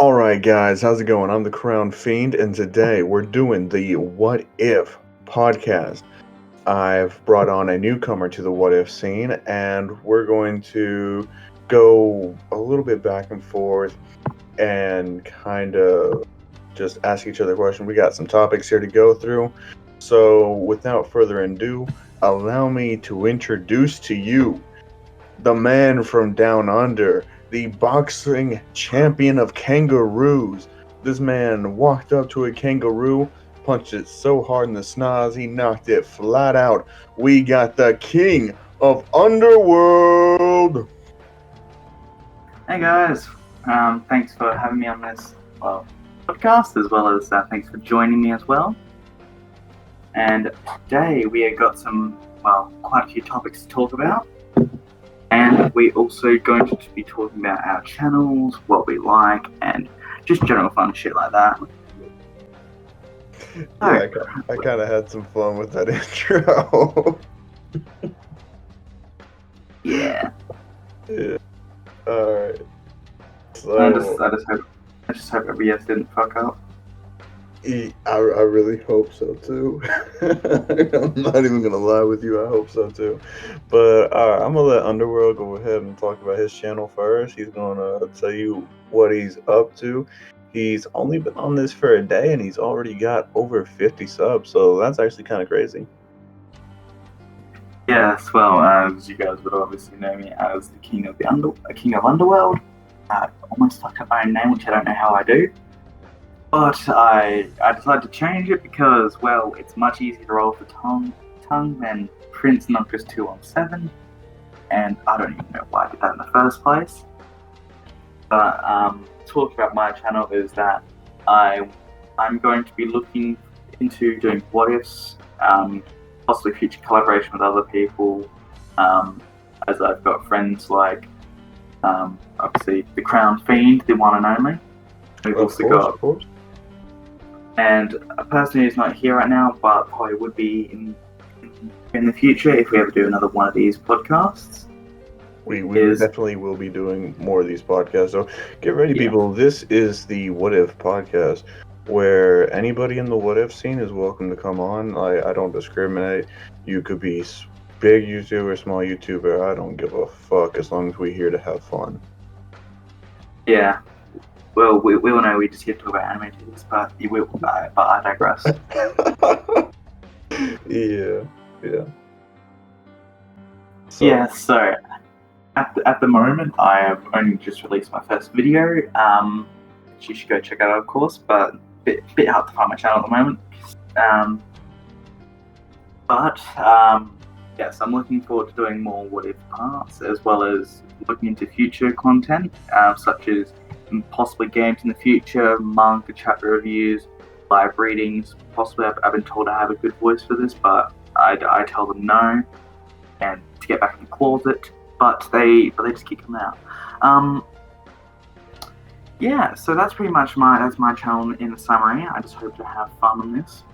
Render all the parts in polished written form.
All right, guys, how's it going? I'm the Crown Fiend, and today we're doing the What If podcast. I've brought on a newcomer to the What If scene, and we're going to go a little bit back and forth and kind of just ask each other questions. We got some topics here to go through. So, without further ado, allow me to introduce to you the man from down under, the boxing champion of kangaroos. This man walked up to a kangaroo, punched it so hard in the snoz, he knocked it flat out. We got the king of Underworld. Hey guys, thanks for having me on this podcast, as well as thanks for joining me as well. And today we have got quite a few topics to talk about, and we're also going to be talking about our channels, what we like, and just general fun shit like that. Yeah, I kind of had some fun with that intro. Yeah. All right. So I just hope OBS didn't fuck up. I really hope so too. I'm not even gonna lie with you. I hope so too. But I'm gonna let Underworld go ahead and talk about his channel first. He's gonna tell you what he's up to. He's only been on this for a day, and he's already got over 50 subs. So that's actually kind of crazy. Yes, well, as you guys would obviously know me as the King of Underworld. I almost fucked up my own name, which I don't know how I do. But I decided to change it because, well, it's much easier to roll off the tongue than Prince Noctis 217, and I don't even know why I did that in the first place. But talking about my channel is that I'm going to be looking into doing what ifs, possibly future collaboration with other people, as I've got friends like obviously the Crown Fiend, the one and only. We've also got, and a person who's not here right now, but probably would be in the future if we ever do another one of these podcasts. We definitely will be doing more of these podcasts. So get ready, people. This is the What If podcast, where anybody in the What If scene is welcome to come on. I don't discriminate. You could be big YouTuber, small YouTuber. I don't give a fuck as long as we're here to have fun. Yeah. Well, we all know we just here to talk about anime titties, but I digress. Yeah. So at the moment, I have only just released my first video, which you should go check out, of course, but bit hard to find my channel at the moment. Yes, I'm looking forward to doing more What If parts, as well as looking into future content, such as possibly games in the future, manga chapter reviews, live readings. Possibly, I've been told I have a good voice for this, but I tell them no, and to get back in the closet. But they just keep coming out. So that's pretty much my channel in a summary. I just hope to have fun on this,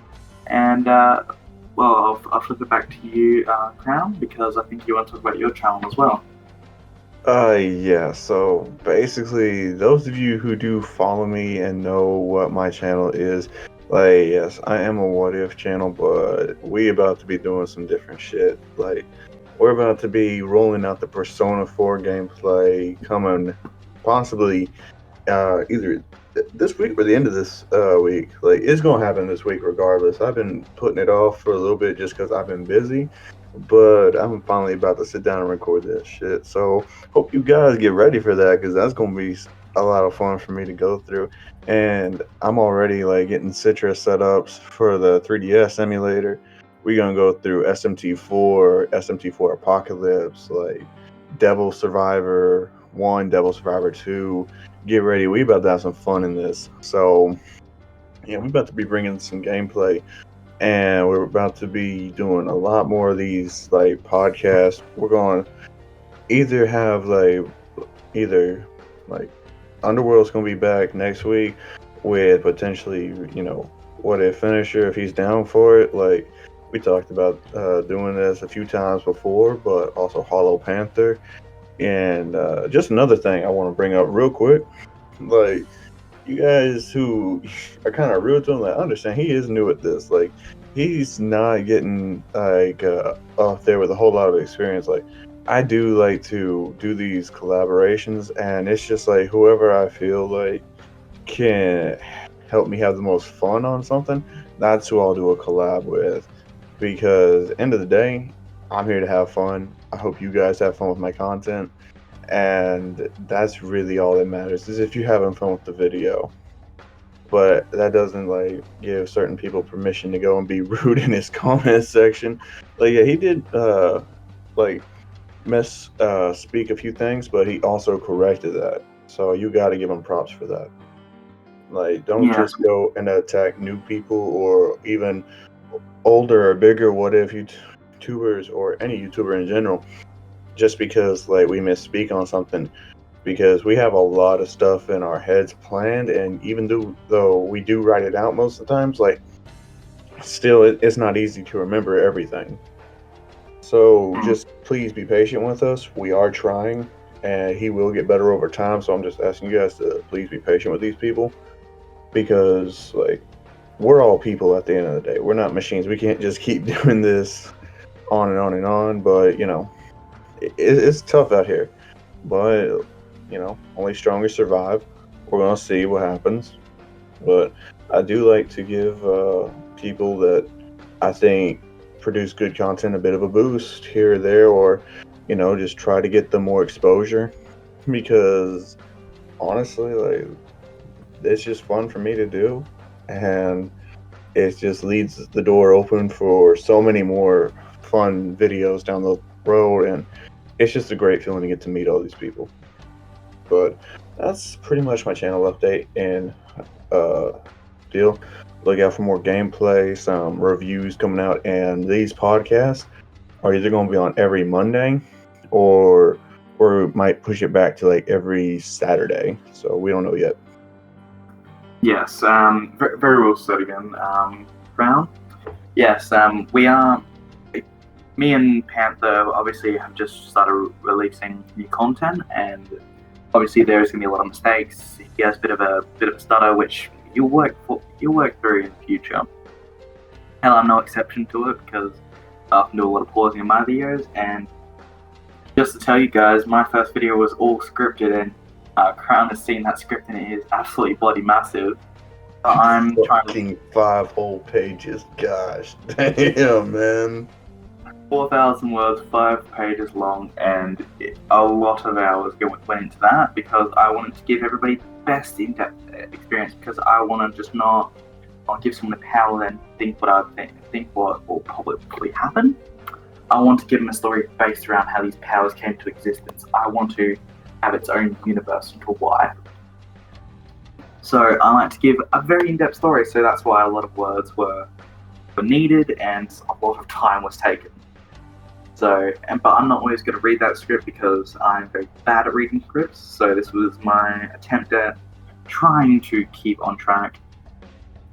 and I'll flip it back to you, Crown, because I think you want to talk about your channel as well. Yeah, so basically, those of you who do follow me and know what my channel is, yes, I am a What If channel, but we about to be doing some different shit. We're about to be rolling out the Persona 4 gameplay, coming possibly either this week or the end of this week. It's gonna happen this week regardless. I've been putting it off for a little bit just because I've been busy, but I'm finally about to sit down and record that shit. So hope you guys get ready for that, because that's gonna be a lot of fun for me to go through. And I'm already getting Citrus setups for the 3DS emulator. We're gonna go through SMT4, SMT4 Apocalypse, Devil Survivor 1, Devil Survivor 2. Get ready, we about to have some fun in this. So yeah, we about to be bringing some gameplay, and we're about to be doing a lot more of these podcasts. We're going to either have Underworld's going to be back next week with potentially What If Finisher if he's down for it. We talked about doing this a few times before, but also Hollow Panther. And just another thing I want to bring up real quick, you guys who are kind of rude to him, like, I understand he is new at this. Like, he's not getting like up there with a whole lot of experience. Like, I do like to do these collaborations, and it's just like whoever I feel like can help me have the most fun on something, that's who I'll do a collab with. Because end of the day, I'm here to have fun. I hope you guys have fun with my content, and that's really all that matters. Is if you're having fun with the video. But that doesn't like give certain people permission to go and be rude in his comment section. Like, yeah, he did like speak a few things, but he also corrected that. So you got to give him props for that. Like, don't Yeah, just go and attack new people or even older or bigger what if YouTubers or any YouTuber in general just because like we misspeak on something, because we have a lot of stuff in our heads planned, and even though we do write it out most of the times, like still it's not easy to remember everything. So mm, just please be patient with us. We are trying, and he will get better over time. So I'm just asking you guys to please be patient with these people, because like we're all people at the end of the day. We're not machines. We can't just keep doing this on and on and on. But it's tough out here. But only stronger survive. We're gonna see what happens. But I do like to give people that I think produce good content a bit of a boost here or there, or just try to get them more exposure, because honestly, like, it's just fun for me to do, and it just leads the door open for so many more fun videos down the road, and it's just a great feeling to get to meet all these people. But that's pretty much my channel update and uh, deal. Look out for more gameplay, some reviews coming out, and these podcasts are either going to be on every Monday, or we might push it back to like every Saturday. So we don't know yet. yes, very, very well said again, Brown. Yes, we are. Me and Panther obviously have just started releasing new content, and obviously there's gonna be a lot of mistakes. He has a bit of a stutter, which you'll work through in the future. And I'm no exception to it because I often do a lot of pausing in my videos. And just to tell you guys, my first video was all scripted, and Crown has seen that script, and it is absolutely bloody massive. So I'm trying to Fucking 5 whole pages. Gosh, damn, man. 4,000 words, 5 pages long, and a lot of hours went into that because I wanted to give everybody the best in-depth experience, because I want to just not give someone the power and think what I think what will probably happen. I want to give them a story based around how these powers came to existence. I want to have its own universe into why. So I like to give a very in-depth story, so that's why a lot of words were needed and a lot of time was taken. So, but I'm not always going to read that script because I'm very bad at reading scripts. So this was my attempt at trying to keep on track,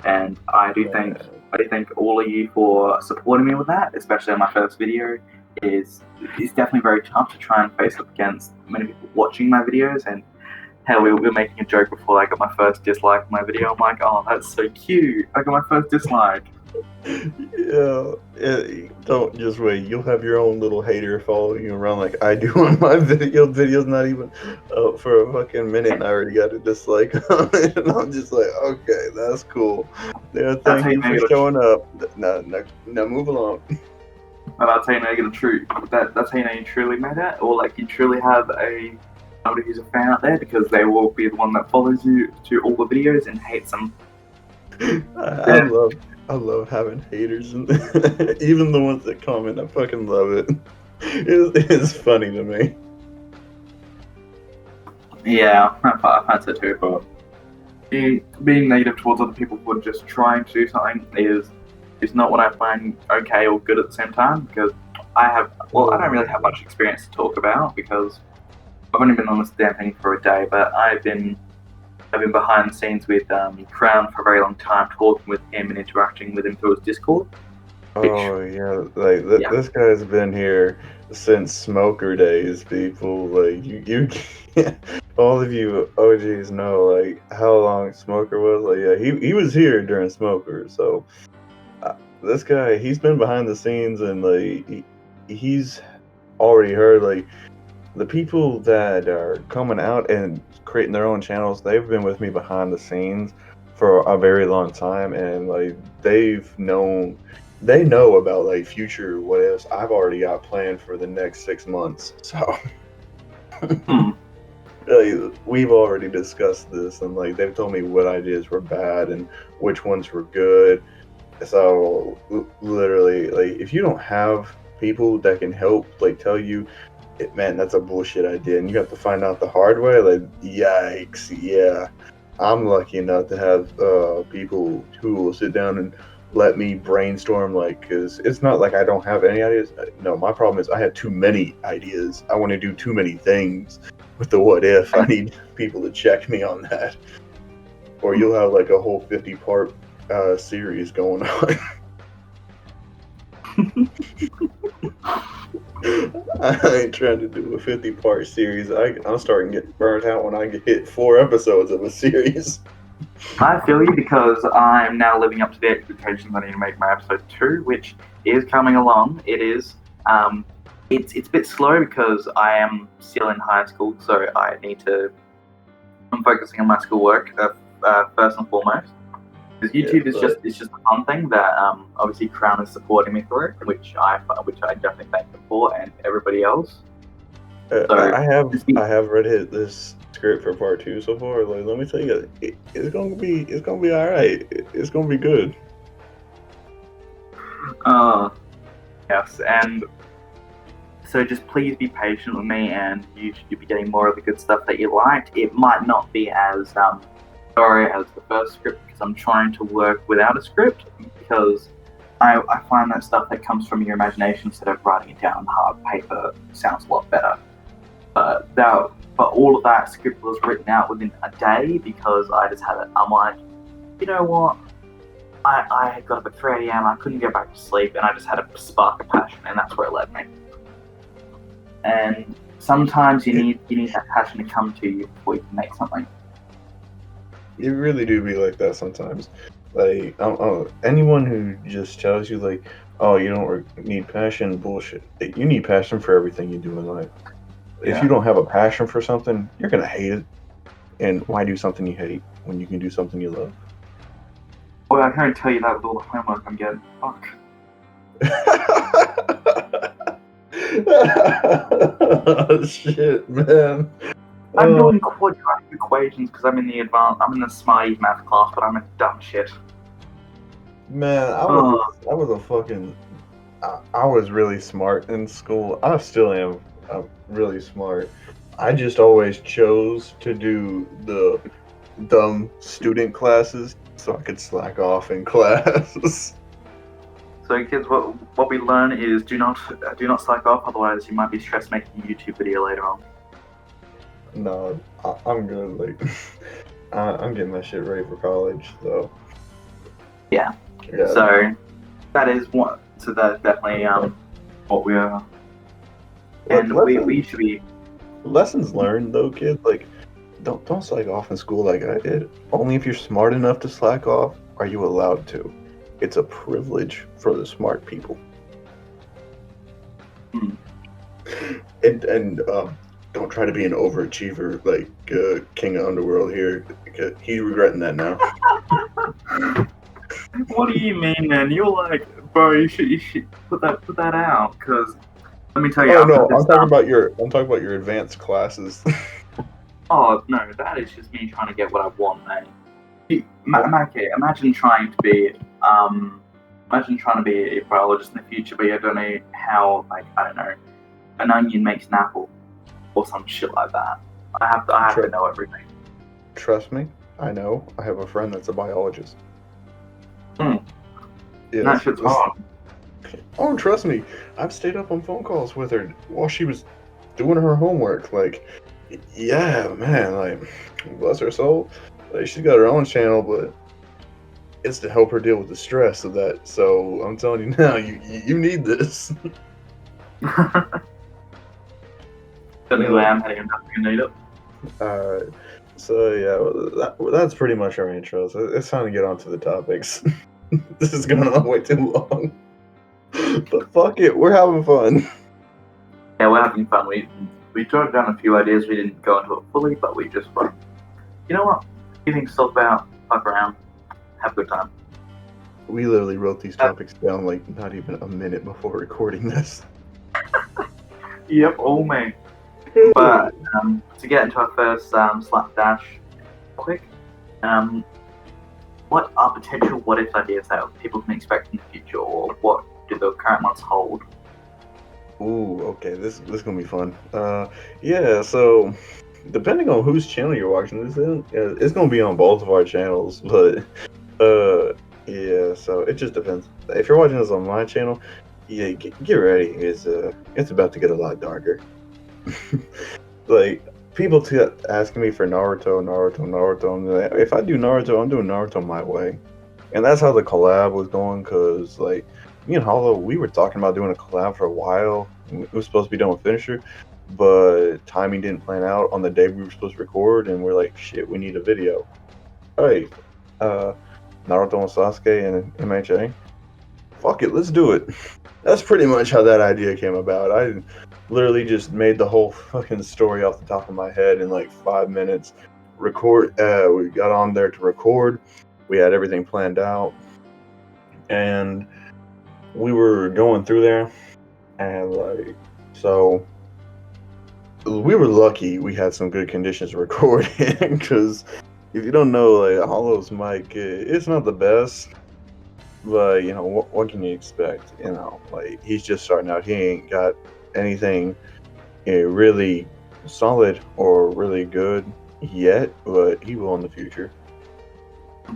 and I do thank all of you for supporting me with that, especially on my first video. It's definitely very tough to try and face up against many people watching my videos. And hell, we were making a joke before I got my first dislike on my video. I'm like, oh, that's so cute. I got my first dislike. Yeah, don't just wait. You'll have your own little hater following you around like I do on my video. Video's not even up for a fucking minute, and I already got a dislike on it. And I'm just like, okay, that's cool. Yeah, thank you for showing up. No, move along. And that's how you know you're that's how you know you truly made it, or like you truly have somebody who's a fan out there, because they will be the one that follows you to all the videos and hates them. I love having haters, and even the ones that comment. I fucking love it. It's funny to me. Yeah, I find so too. But being negative towards other people for just trying to do something is not what I find okay or good at the same time, because I don't really have much experience to talk about because I've only been on this damn thing for a day, but I've been behind the scenes with Crown for a very long time, talking with him and interacting with him through his Discord. Oh yeah, like this guy's been here since Smoker days. People like you all of you OGs know like how long Smoker was. Like, yeah, he was here during Smoker. So this guy, he's been behind the scenes, and like he's already heard like the people that are coming out and creating their own channels. They've been with me behind the scenes for a very long time, and like they know about like future what ifs I've already got planned for the next 6 months. So Hmm. we've already discussed this, and like they've told me what ideas were bad and which ones were good. So literally, like if you don't have people that can help, like tell you, man, that's a bullshit idea, and you have to find out the hard way. Like, yikes, yeah. I'm lucky enough to have people who will sit down and let me brainstorm. Like, because it's not like I don't have any ideas. No, my problem is I have too many ideas. I want to do too many things with the what if. I need people to check me on that, or you'll have like a whole 50-part series going on. I ain't trying to do a 50-part series. I'm starting to get burnt out when I hit 4 episodes of a series. I feel you because I'm now living up to the expectations. I need to make my episode 2, which is coming along. It is. It's a bit slow because I am still in high school, so I need to. I'm focusing on my schoolwork first and foremost. Because YouTube is just a fun thing that obviously Crown is supporting me through, which I definitely thank them for, and everybody else. So I have read this script for part 2 so far. Like, let me tell you, it's gonna be all right. It's gonna be good. Yes, and so just please be patient with me, and you should be getting more of the good stuff that you liked. It might not be as thorough as the first script because I'm trying to work without a script because I find that stuff that comes from your imagination instead of writing it down on hard paper sounds a lot better. But all of that script was written out within a day because I just had it. I'm like, you know what? I got up at 3 a.m. I couldn't go back to sleep, and I just had a spark of passion, and that's where it led me. And sometimes you need that passion to come to you before you can make something. You really do be like that sometimes. Like, anyone who just tells you like, oh, you don't need passion, bullshit. You need passion for everything you do in life. If you don't have a passion for something, you're gonna hate it. And why do something you hate when you can do something you love? Well, I can't tell you that with all the homework I'm getting. Fuck. Oh, shit, man. I'm doing quadratic equations because I'm in the Smarties math class, but I'm a dumb shit. Man, I was a fucking. I was really smart in school. I still am really smart. I just always chose to do the dumb student classes so I could slack off in class. So, kids, what we learn is do not slack off, otherwise you might be stressed making a YouTube video later on. No, I'm good. Like, I'm getting my shit ready for college, so. Yeah. So that is one. So that's definitely what we are. And we should be. Lessons learned, though, kid. Like, don't slack off in school like I did. Only if you're smart enough to slack off are you allowed to. It's a privilege for the smart people. And don't try to be an overachiever like King of Underworld here. He's regretting that now. What do you mean, man? You're like, bro, you should put that out, because let me tell you. Oh no, I'm talking about your advanced classes. Oh no, that is just me trying to get what I want, man. Okay, imagine trying to be a biologist in the future, but you don't know how, like, I don't know, an onion makes an apple, or some shit like that. I have to know everything. Trust me, I know. I have a friend that's a biologist. Yes, that shit's hard. Oh, trust me, I've stayed up on phone calls with her while she was doing her homework. Like, yeah, man, like, bless her soul. Like, she's got her own channel, but it's to help her deal with the stress of that. So I'm telling you now, you need this. Anyway, I'm heading up to need it. Alright. So yeah, that's pretty much our intro. So it's time to get on to the topics. This is going on way too long. But fuck it, we're having fun. Yeah, we're having fun. We jotted down a few ideas. We didn't go into it fully, but we just like, you know what? Feeling stuff about, fuck around, have a good time. We literally wrote these topics down like not even a minute before recording this. Yep, all me. But to get into our first slapdash, quick, what are potential what if ideas that people can expect in the future, or what do the current ones hold? Ooh, okay, this is gonna be fun. Yeah, so depending on whose channel you're watching this in, it's gonna be on both of our channels, but yeah, so it just depends. If you're watching this on my channel, yeah, get ready. It's about to get a lot darker. Like people kept asking me for Naruto. And like, if I do Naruto, I'm doing Naruto my way, and that's how the collab was going. Cause like me and Hollow, we were talking about doing a collab for a while. It was supposed to be done with Finisher, but timing didn't plan out on the day we were supposed to record, and we're like, shit, we need a video. All right, Naruto and Sasuke and MHA. Fuck it, let's do it. That's pretty much how that idea came about. I literally just made the whole fucking story off the top of my head in like 5 minutes. We got on there to record. We had everything planned out, and we were going through there, and like, so we were lucky we had some good conditions to record in, because if you don't know, like Hollow's mic, it's not the best. But you know what can you expect? You know, like he's just starting out. He ain't got anything really solid or really good yet, but he will in the future.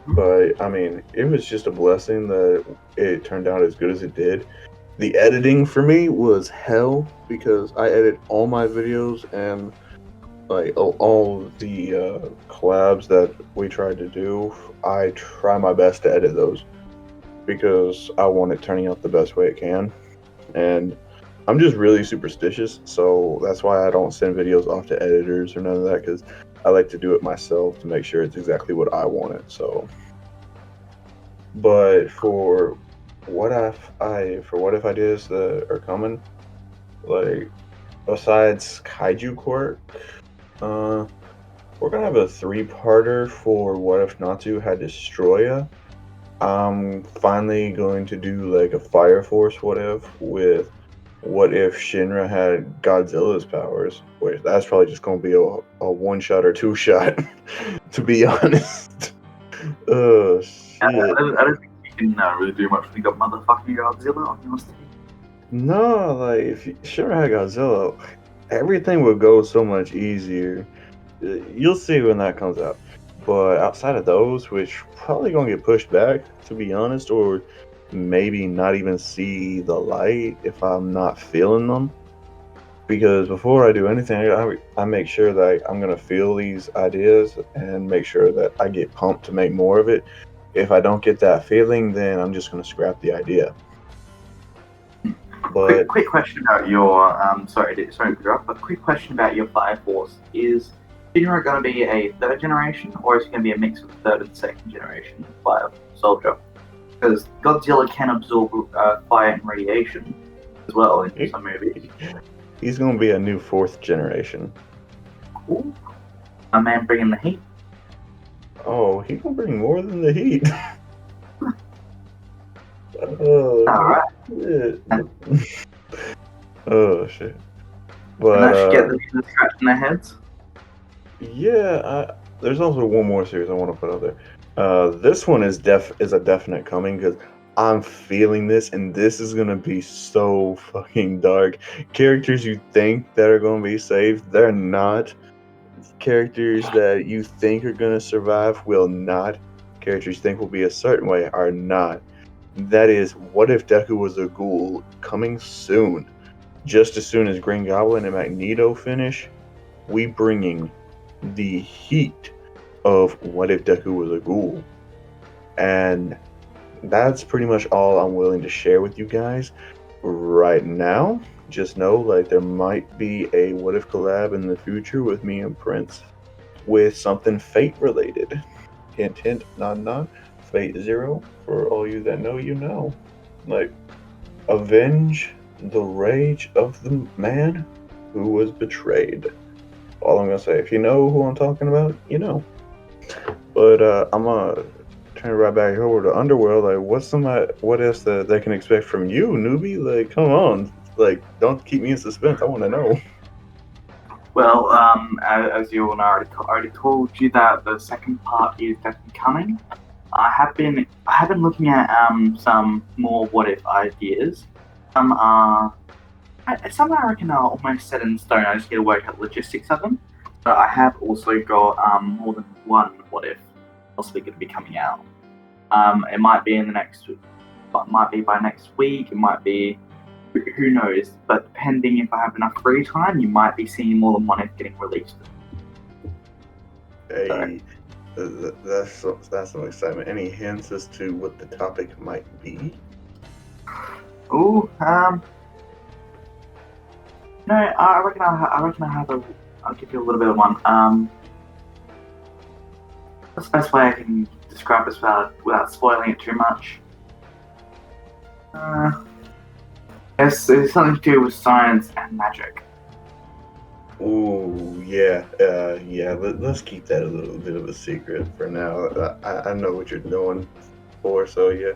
But I mean, it was just a blessing that it turned out as good as it did. The editing for me was hell because I edit all my videos, and like all the collabs that we tried to do, I try my best to edit those because I want it turning out the best way it can. And I'm just really superstitious, so that's why I don't send videos off to editors or none of that, because I like to do it myself to make sure it's exactly what I want it. So, but for what if ideas that are coming, like besides Kaiju Quirk, we're gonna have a 3-parter for what if Natsu had Destroya. I'm finally going to do like a Fire Force what if with what if Shinra had Godzilla's powers, which that's probably just going to be a 1-shot or 2-shot, to be honest. Oh, shit. I don't think you can really do much when you got motherfucking Godzilla, honestly. No, like if Shinra had Godzilla, everything would go so much easier. You'll see when that comes out. But outside of those, which probably gonna get pushed back, to be honest, or maybe not even see the light if I'm not feeling them. Because before I do anything, I make sure that I'm gonna feel these ideas and make sure that I get pumped to make more of it. If I don't get that feeling, then I'm just gonna scrap the idea. But quick question about your sorry to interrupt, but quick question about your Fire Force. Is Shinra going to be a 3rd generation, or is it going to be a mix of 3rd and 2nd generation Fire Soldier? Because Godzilla can absorb fire and radiation as well in some movies. He's gonna be a new 4th generation. Cool. A man bringing the heat. Oh, he gonna bring more than the heat. Alright. Shit. Oh shit. But and that should get them scratching their heads. Yeah, there's also one more series I want to put out there. This one is a definite coming because I'm feeling this, and this is gonna be so fucking dark. Characters you think that are gonna be saved, they're not. Characters that you think are gonna survive will not. Characters you think will be a certain way are not. That is, what if Deku was a ghoul, coming soon. Just as soon as Green Goblin and Magneto finish, we bringing the heat of what if Deku was a ghoul. And that's pretty much all I'm willing to share with you guys right now. Just know, like, there might be a what if collab in the future with me and Prince. with something Fate related. Hint, hint, nod, nod. Fate Zero, for all you that know, you know. Like, avenge the rage of the man who was betrayed. All I'm gonna say, if you know who I'm talking about, you know. But I'm gonna turn it right back over to Underworld. Like, what else that they can expect from you, newbie? Like, come on, like, don't keep me in suspense. I want to know. Well, as you all know, I already told you that the second part is definitely coming. I have been looking at some more what if ideas. Some are some I reckon are almost set in stone. I just need to work out logistics of them. But I have also got more than one what if possibly going to be coming out. It might be in the next, it might be by next week. It might be, who knows? But depending if I have enough free time, you might be seeing more than one if getting released. Hey, that's some excitement. Any hints as to what the topic might be? Ooh, no, I reckon I have a. I'll give you a little bit of one. What's the best way I can describe this without spoiling it too much? It's something to do with science and magic. Ooh, yeah, yeah. Let's keep that a little bit of a secret for now. I know what you're doing for, so yeah,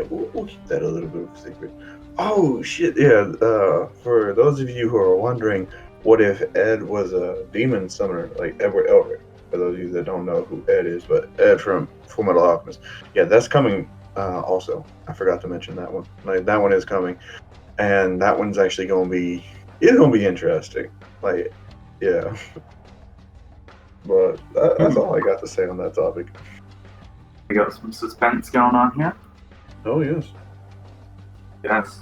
we'll keep that a little bit of a secret. Oh shit, yeah. For those of you who are wondering, what if Ed was a demon summoner like Edward Elric? For those of you that don't know who Ed is, but Ed from Fullmetal Alchemist, yeah, that's coming. Also, I forgot to mention that one. Like that one is coming, and that one's actually gonna be. It's gonna be interesting. Like, yeah. But that's all I got to say on that topic. We got some suspense going on here. Oh yes. Yes.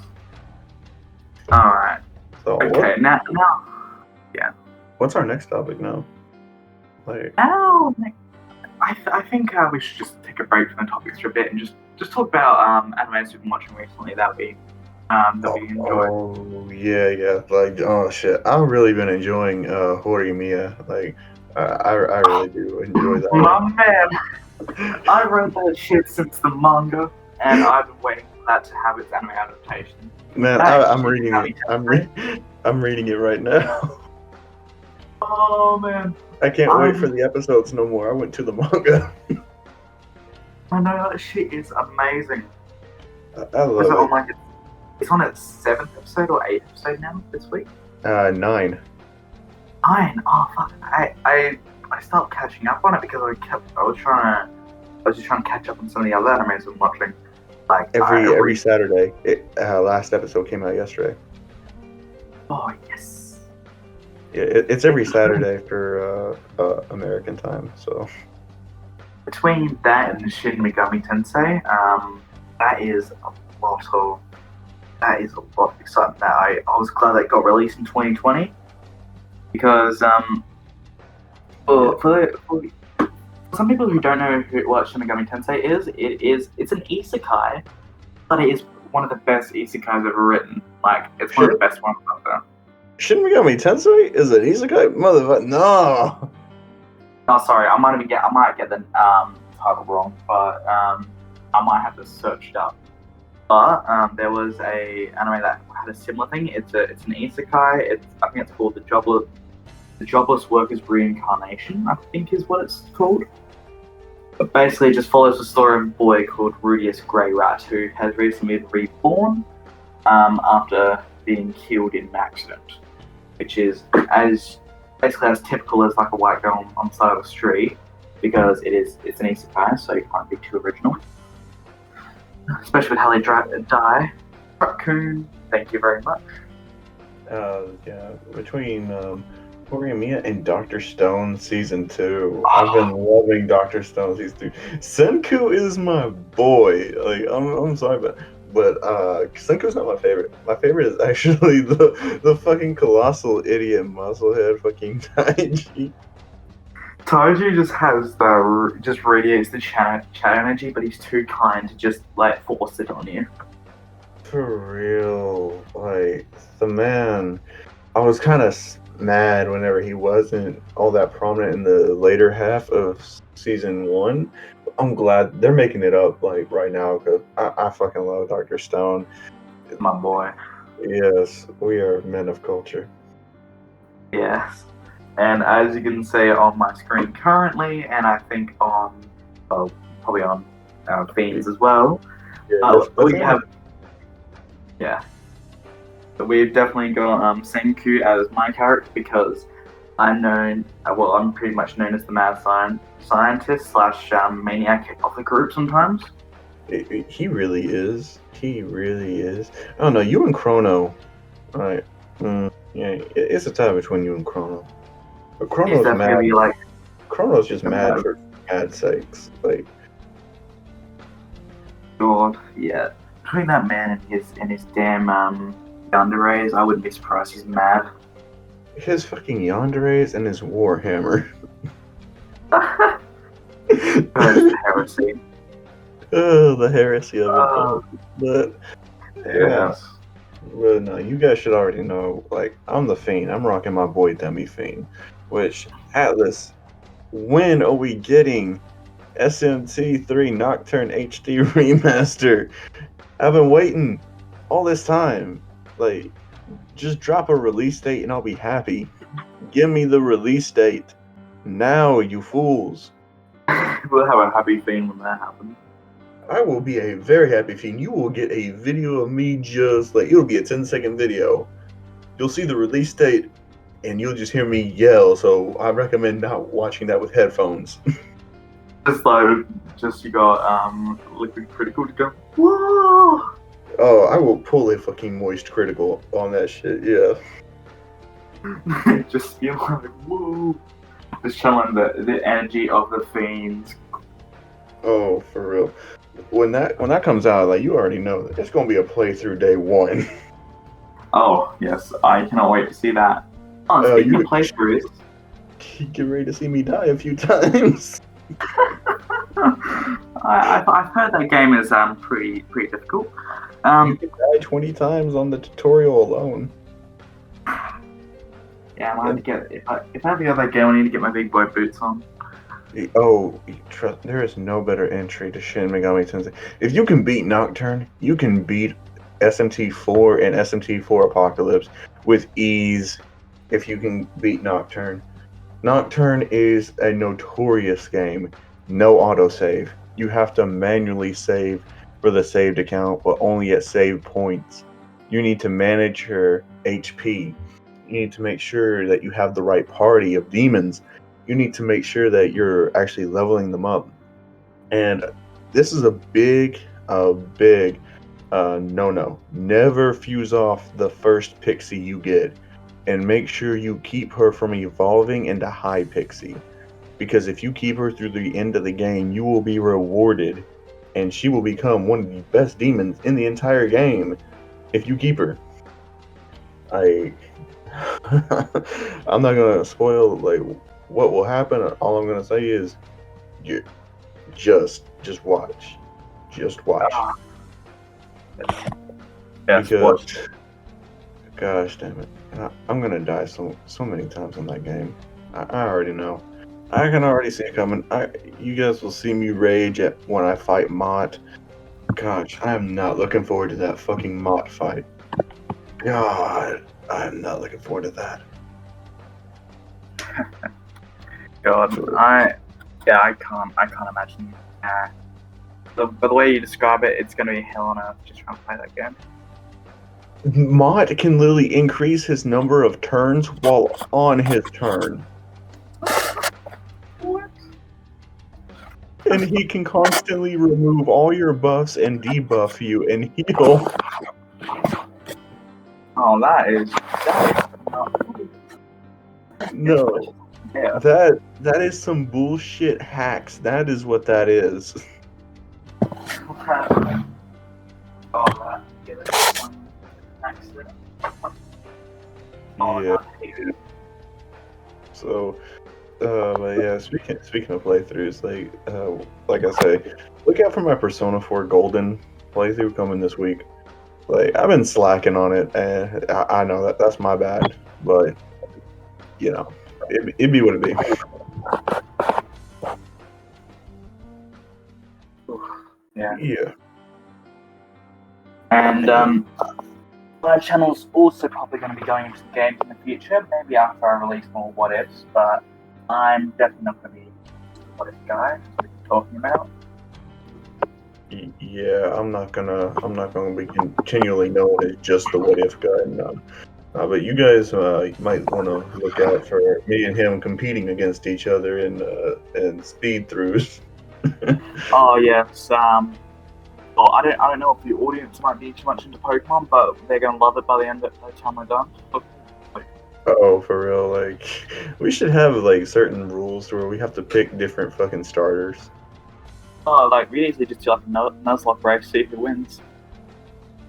All right. So okay. Now. Yeah. What's our next topic now? Like. Now, I think we should just take a break from the topics for a bit and just talk about animes we've been watching recently that we enjoyed. Oh yeah. Like, oh shit, I've really been enjoying Horimiya. Like, I really do enjoy that. My man, I read that shit since the manga, and I've been waiting for that to have its anime adaptation. Man, I'm reading it. I'm reading it right now. Oh man, I can't wait for the episodes no more. I went to the manga. I know that shit is amazing. I love it. Like, it's on its 7th episode or 8th episode now this week. 9. 9. Oh fuck! I stopped catching up on it because I was just trying to catch up on some of the other animes I'm watching. Like every Saturday. Last episode came out yesterday. Oh yes. Yeah, it's every Saturday for American time. So between that and Shin Megami Tensei, that is a lot of excitement. That I was glad that it got released in 2020 because for some people who don't know what Shin Megami Tensei is, it's an isekai, but it is one of the best isekais ever written. Like, it's one of the best ones out there. Shin Megami Tensei is an isekai? Motherfucker, no! No, sorry, I might get the title wrong, but I might have to search it up. But there was a anime that had a similar thing. It's an isekai. I think it's called the Jobless Worker's Reincarnation, I think is what it's called. But basically, it just follows the story of a boy called Rudius Greyrat, who has recently been reborn after being killed in an accident, which is as typical as like a white girl on the side of the street, because it's an isekai, so you can't be too original. Especially with how they die. Raccoon, thank you very much. Yeah, between Horimiya and Dr. Stone Season 2. I've been loving Dr. Stone Season 2. Senku is my boy. Like, I'm sorry, but Senku's not my favorite. My favorite is actually the fucking colossal idiot musclehead fucking Taiji. Taiji just radiates the chat energy, but he's too kind to just like force it on you. For real, like the man. I was kind of mad whenever he wasn't all that prominent in the later half of season one. I'm glad they're making it up like right now because I fucking love Dr. Stone. My boy. Yes, we are men of culture. Yes. And as you can see on my screen currently, and I think on, well, probably on our feeds as well, Yeah, we have, yeah. So we've definitely got Senku as my character because I'm known, I'm pretty much known as the mad scientist slash maniac of the group sometimes. he really is. He really is. I don't know. You and Chrono, right? Yeah, it's a tie between you and Chrono. But He's Chrono's mad. definitely like Chrono's just mad for mad sakes. Like, God, yeah. Between that man and his damn yandere, I wouldn't be surprised he's mad. his fucking yanderes and his warhammer. Heresy. Oh, the heresy of it. But Yes. But no, you guys should already know. Like, I'm the Fiend. I'm rocking my boy Demi Fiend. Which Atlas, when are we getting SMT3 Nocturne HD remaster? I've been waiting all this time. Like, just drop a release date and I'll be happy. Give me the release date now, you fools. We'll have a happy thing when that happens. I will be a very happy Fiend. You will get a video of me just like it'll be a 10-second video. You'll see the release date and you'll just hear me yell. So I recommend not watching that with headphones. Just you got Liquid Critical to go. Whoa! Oh, I will pull a fucking moist critical on that shit. Yeah. Just feel like whoa. Just showing the energy of the Fiends. Oh, for real. When that comes out, like you already know, it's gonna be a playthrough day one. Oh yes, I cannot wait to see that. Oh, speaking of playthroughs, you get ready to see me die a few times. I've heard that game is pretty difficult. You can die 20 times on the tutorial alone. Yeah, I have to get if I have to get that game, I need to get my big boy boots on. Oh, there is no better entry to Shin Megami Tensei. If you can beat Nocturne, you can beat SMT4 and SMT4 Apocalypse with ease. If you can beat Nocturne. Nocturne is a notorious game. No autosave. You have to manually save for the saved account, but only at save points. You need to manage your HP. You need to make sure that you have the right party of demons. You need to make sure that you're actually leveling them up. And this is a big no-no. Never fuse off the first pixie you get. And make sure you keep her from evolving into high pixie. Because if you keep her through the end of the game, you will be rewarded. And she will become one of the best demons in the entire game if you keep her. I'm not gonna spoil like what will happen. All I'm gonna say is, you just watch, Yes, watch. Gosh damn it, I'm gonna die so many times in that game. I already know. I can already see it coming. You guys will see me rage when I fight Mott. Gosh, I am not looking forward to that fucking Mott fight. God, I'm not looking forward to that. God, I can't imagine. By the way you describe it, it's gonna be hell on earth just trying to play that game. Mott can literally increase his number of turns while on his turn. What? And he can constantly remove all your buffs and debuff you and heal. Oh, that is No. Yeah. That is some bullshit hacks. That is what that is. Yeah. So, but yeah. Speaking of playthroughs, like I say, look out for my Persona 4 Golden playthrough coming this week. Like I've been slacking on it, and I know that's my bad, but you know, it'd be what it be. Yeah. Yeah. And my channel's also probably going to be going into some games in the future, maybe after I release more what ifs, but I'm definitely not going to be the what if guy we've been talking about. Yeah, I'm not gonna be continually known as just the what if guy. No. But you guys might want to look out for me and him competing against each other in speed throughs. Oh yes, well, I don't know if the audience might be too much into Pokemon, but they're gonna love it by the time we're done. Oh, for real, like we should have like certain rules where we have to pick different fucking starters. Oh, like we usually just do like a Nuzlocke race, see who wins.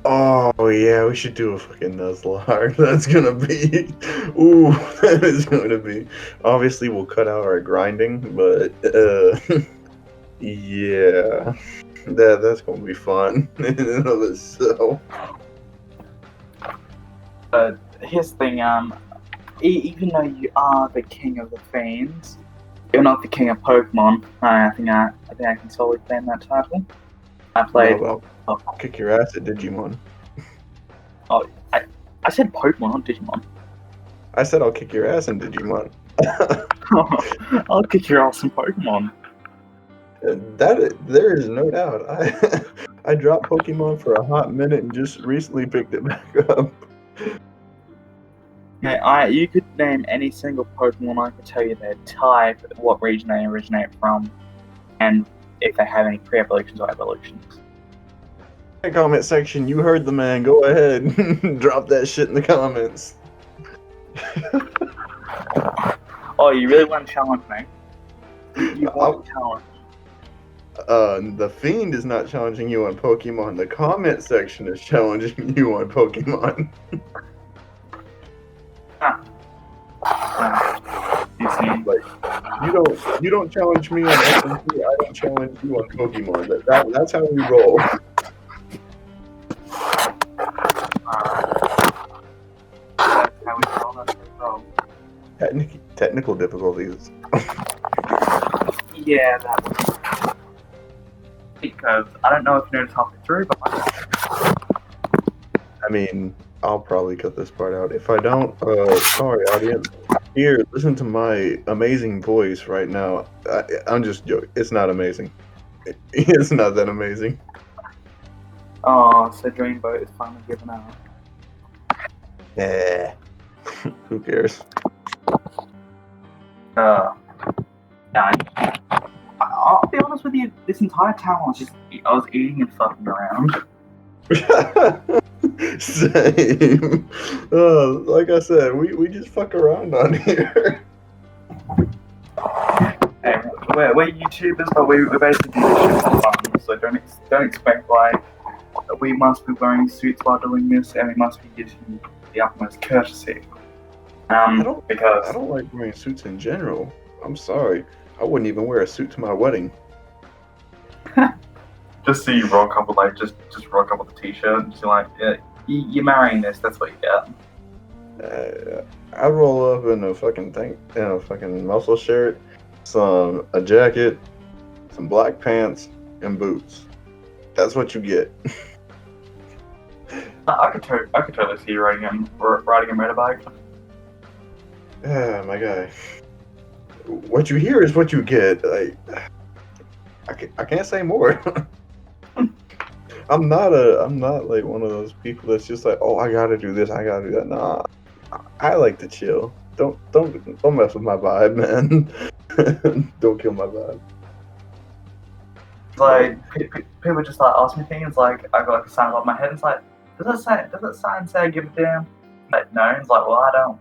Oh yeah, we should do a fucking Nuzlocke. That's gonna be, ooh, that is gonna be. Obviously, we'll cut out our grinding, but yeah, that's gonna be fun in and of itself. But here's the thing, even though you are the king of the fiends, you're not the king of Pokemon. I think I can solely claim that title. I played. No, I'll kick your ass at Digimon. I said Pokemon, not Digimon. I said I'll kick your ass in Digimon. I'll kick your ass in Pokemon. There is no doubt. I dropped Pokemon for a hot minute and just recently picked it back up. Yeah, you could name any single Pokemon. I could tell you their type, what region they originate from, and if they have any pre-evolutions or evolutions. Comment section, you heard the man. Go ahead, drop that shit in the comments. Oh, you really want to challenge me? You want to challenge? The Fiend is not challenging you on Pokemon. The comment section is challenging you on Pokemon. You see, like you don't challenge me on SMP. I don't challenge you on Pokemon. That's how we roll. that's how we roll. That's how we roll. Technical difficulties. Yeah, that was because I don't know if you noticed halfway through, but I mean, I'll probably cut this part out. If I don't, sorry, audience. Here, listen to my amazing voice right now. I'm just joking. It's not amazing. It's not that amazing. oh, so Dreamboat is finally given out. Yeah. Who cares? Yeah, I'll be honest with you. This entire time I was eating and fucking around. Same. Like I said, we just fuck around on here. Hey, we're YouTubers, but we basically do this shit for fun. So don't expect like we must be wearing suits while doing this, and we must be giving the utmost courtesy. Because I don't like wearing suits in general. I'm sorry. I wouldn't even wear a suit to my wedding. just so you rock up with like just rock up with a t-shirt and just like yeah, you're marrying this. That's what you get. I roll up in a fucking thing, in a fucking muscle shirt, a jacket, some black pants, and boots. That's what you get. I could totally see you riding a motorbike. Yeah, my guy. What you hear is what you get. I can't say more. I'm not like one of those people that's just like, oh, I gotta do this, I gotta do that. Nah, I like to chill. Don't mess with my vibe, man. Don't kill my vibe. Like people just like ask me things like I got like a sign above my head. It's like does that sign say I give a damn? Like no. It's like well I don't.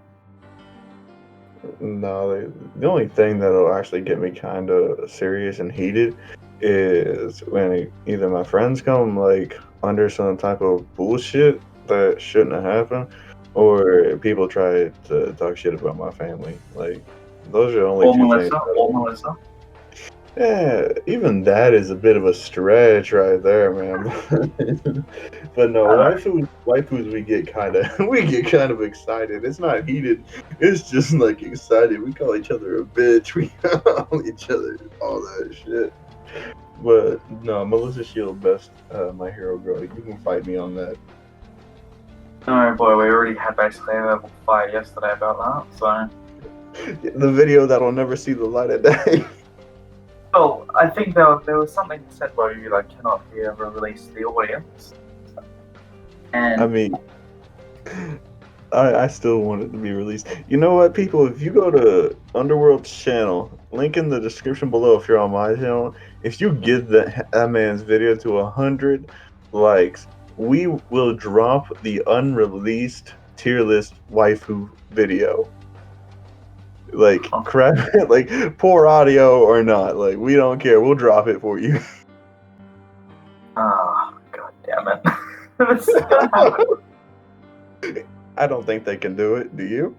No, the only thing that'll actually get me kind of serious and heated is when either my friends come like under some type of bullshit that shouldn't have happened, or people try to talk shit about my family. Like those are the only two things. Or Melissa. Yeah, even that is a bit of a stretch right there, man. But no, Uh, waifus, we get kind of excited. It's not heated. It's just like excited. We call each other a bitch. We call each other all that shit. But no, Melissa Shield, best my hero girl. You can fight me on that. no, boy, we already had basically a level fight yesterday about that, so. The video that'll never see the light of day. Well, I think there was something said where you like cannot ever release the audience. And I mean, I still want it to be released. You know what, people? If you go to Underworld's channel, link in the description below if you're on my channel, if you get that man's video to 100 likes, we will drop the unreleased tier list waifu video. Like, crap, like, poor audio or not. Like, we don't care. We'll drop it for you. God damn it. This is gonna happen. I don't think they can do it. Do you?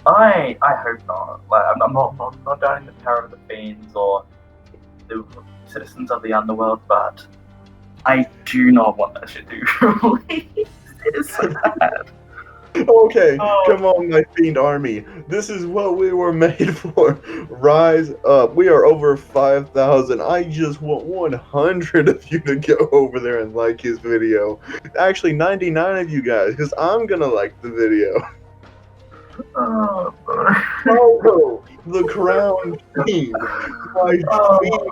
I hope not. Like I'm not doubting the power of the fiends or the citizens of the underworld, but I do not want that shit to be released. It is so bad. Okay, come on, my fiend army. This is what we were made for. Rise up. We are over 5,000. I just want 100 of you to go over there and like his video. Actually, 99 of you guys, because I'm going to like the video. Oh, the crown fiend. My fiend.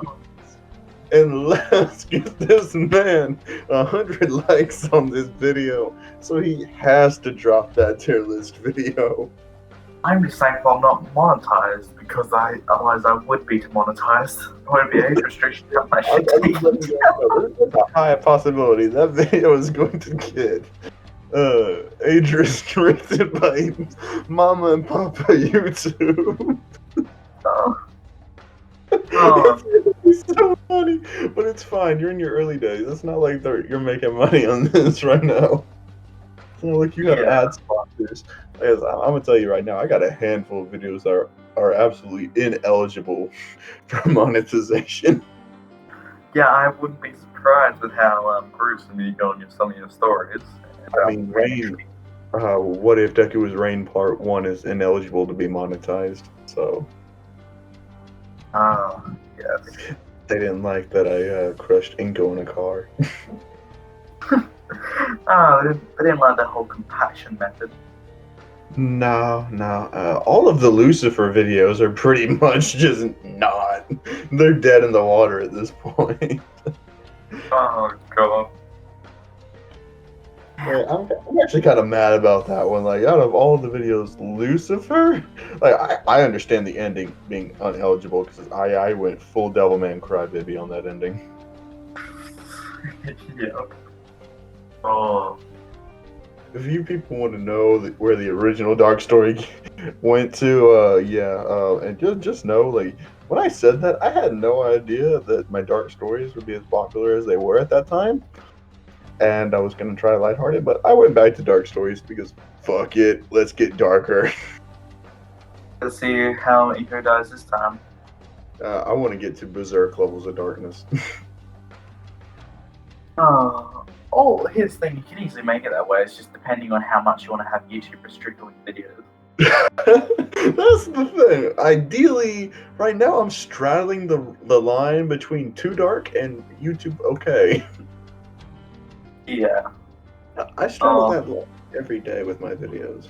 And let's get this man 100 likes on this video, so he has to drop that tier list video. I'm just thankful I'm not monetized because otherwise I would be demonetized. There would be age restriction on my shit. There's a high possibility that video is going to get age restricted by Mama and Papa YouTube. It's so funny, but it's fine. You're in your early days. It's not like you're making money on this right now. It's not like you have ad sponsors. I'm gonna tell you right now, I got a handful of videos that are absolutely ineligible for monetization. Yeah, I wouldn't be surprised with how gruesome you go in some of your stories. I mean, Rain. What if Deku's Rain Part 1 is ineligible to be monetized? So. Yes. They didn't like that I crushed Inko in a car. They didn't like the whole compaction method. No. All of the Lucifer videos are pretty much just not. They're dead in the water at this point. Oh, God. Yeah, I'm actually kind of mad about that one. Like, out of all the videos, Lucifer, like I understand the ending being ineligible because I went full Devilman Crybaby on that ending. Yeah. Oh. If you people want to know where the original Dark Story went to, and just know, like, when I said that, I had no idea that my Dark Stories would be as popular as they were at that time. And I was going to try lighthearted, but I went back to Dark Stories because fuck it, let's get darker. Let's see how Inko dies this time. I want to get to Berserk levels of darkness. Here's the thing, you can easily make it that way, it's just depending on how much you want to have YouTube restricted with videos. That's the thing. Ideally, right now I'm straddling the line between too dark and YouTube okay. Yeah. I straddle that line every day with my videos.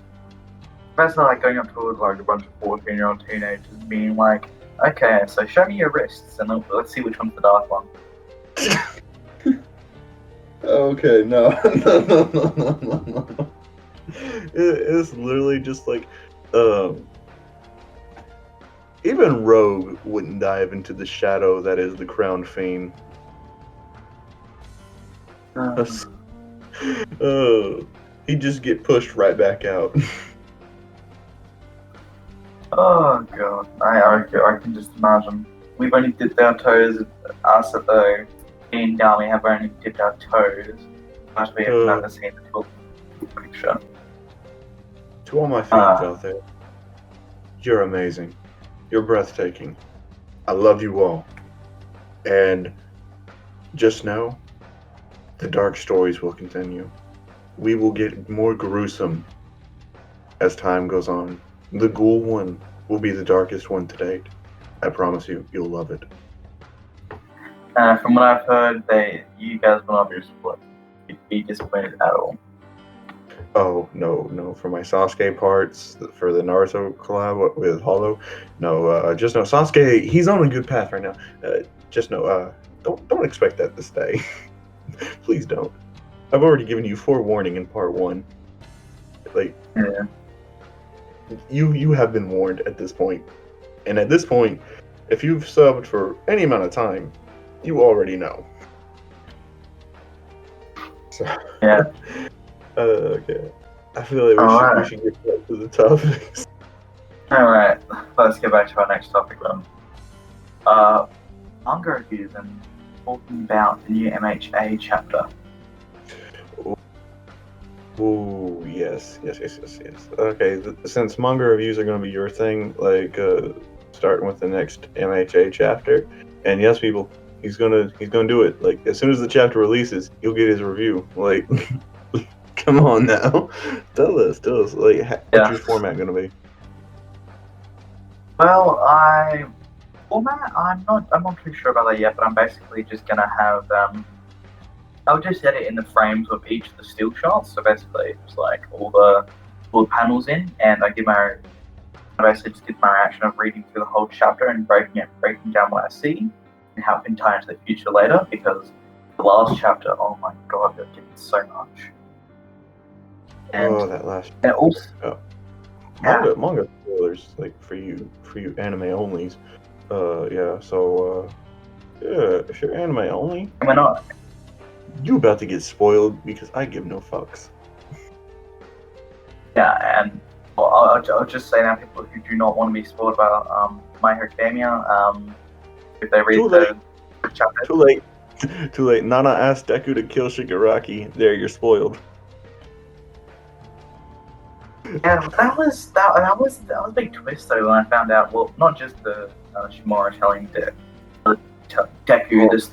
That's not like going up to like a bunch of 14-year-old teenagers being like, okay, so show me your wrists and let's see which one's the dark one. Okay, no. It's literally just like, even Rogue wouldn't dive into the shadow that is the Crown Fiend. He'd just get pushed right back out. Oh god, I can just imagine. We've only dipped our toes, us at the Fiend Army have only dipped our toes. But we have never seen the full picture. To all my fans out there, you're amazing. You're breathtaking. I love you all. And just know the dark stories will continue. We will get more gruesome as time goes on. The ghoul one will be the darkest one to date. I promise you, you'll love it. From what I've heard, you guys will not be disappointed at all. Oh, no. For my Sasuke parts, for the Naruto collab with Hollow, no, just know Sasuke, he's on a good path right now. Just know, don't expect that to stay. Please don't. I've already given you forewarning in part 1. Like, Yeah. You have been warned at this point. And at this point, if you've subbed for any amount of time, you already know. So, Yeah. Okay. I feel like we should get back to the topics. Alright, let's get back to our next topic then. Manga reviews and talking about the new MHA chapter. Oh, yes. Okay, since manga reviews are going to be your thing, like, starting with the next MHA chapter, and yes, people, he's gonna do it. Like, as soon as the chapter releases, you'll get his review. Like, come on now, tell us. Like, what's your format gonna be? Well, I'm not too sure about that yet, but I'm basically just gonna have I'll just edit in the frames of each of the still shots. So basically, it's like all the panels in, and I basically just give my reaction of reading through the whole chapter and breaking down what I see and how it can tie into the future later. Because the last chapter, oh my god, they've given so much. And that last. And also, manga spoilers, like for you anime onlys. Yeah. So, if you're anime only, we're not. You about to get spoiled because I give no fucks. Yeah, and I'll just say now, people who do not want to be spoiled about My Hero Academia, if they read the chapter. Too late. Too late. Nana asked Deku to kill Shigaraki. There, you're spoiled. Yeah, that was a big twist though when I found out. Well, not just the Shimura telling Deku this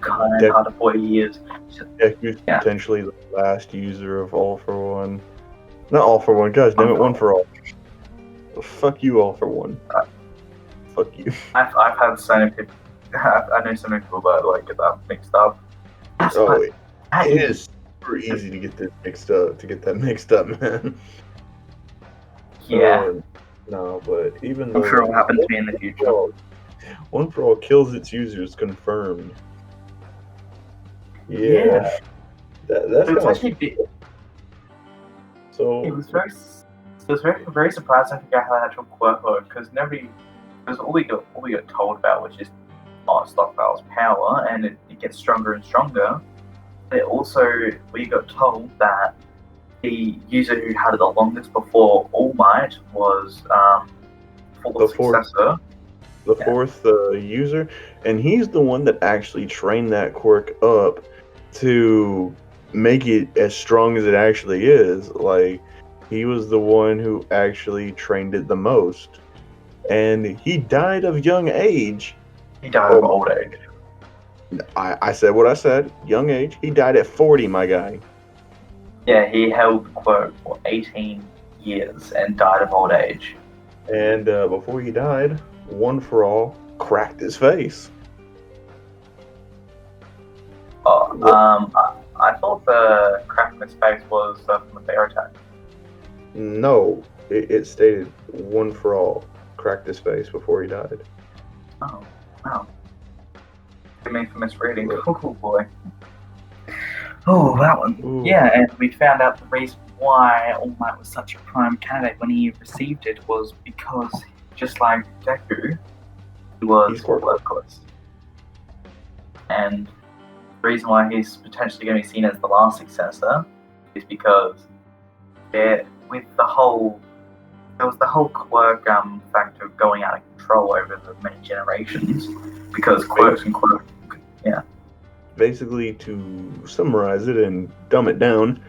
kind of hard boy he is. Deku's potentially the last user of All for One. Not All for One, guys. Damn it, One for All. Fuck you, All for One. Fuck you. I've had so many people. I know so many people that get that mixed up. It is super easy to get that mixed up, man. Yeah. No, but even I'm sure it'll happen to me in the future. One for All kills its users, confirmed. Yeah. That's it was actually so. It was very surprising to figure out how the actual quirk worked, because all we got told about, which is Stockvale's power, and it gets stronger and stronger. But also, we got told that the user who had it the longest before All Might was the successor. The fourth user, and he's the one that actually trained that quirk up to make it as strong as it actually is. Like, he was the one who actually trained it the most, and he died of young age. He died of old age. I said what I said. Young age. He died at 40, my guy. Yeah, he held the quirk for 18 years and died of old age. And before he died, One for All cracked his face. I thought the crack in his face was from the bear attack. No, it stated One for All cracked his face before he died. Oh, wow. Good me for misreading. Oh boy. Oh, that one. Ooh. Yeah, and we found out the reason why All Might was such a prime candidate when he received it was because, just like Deku, he was quirkless. And the reason why he's potentially going to be seen as the last successor is because there was the whole quirk factor going out of control over the many generations, because quirks and quirks. Yeah. Basically, to summarize it and dumb it down,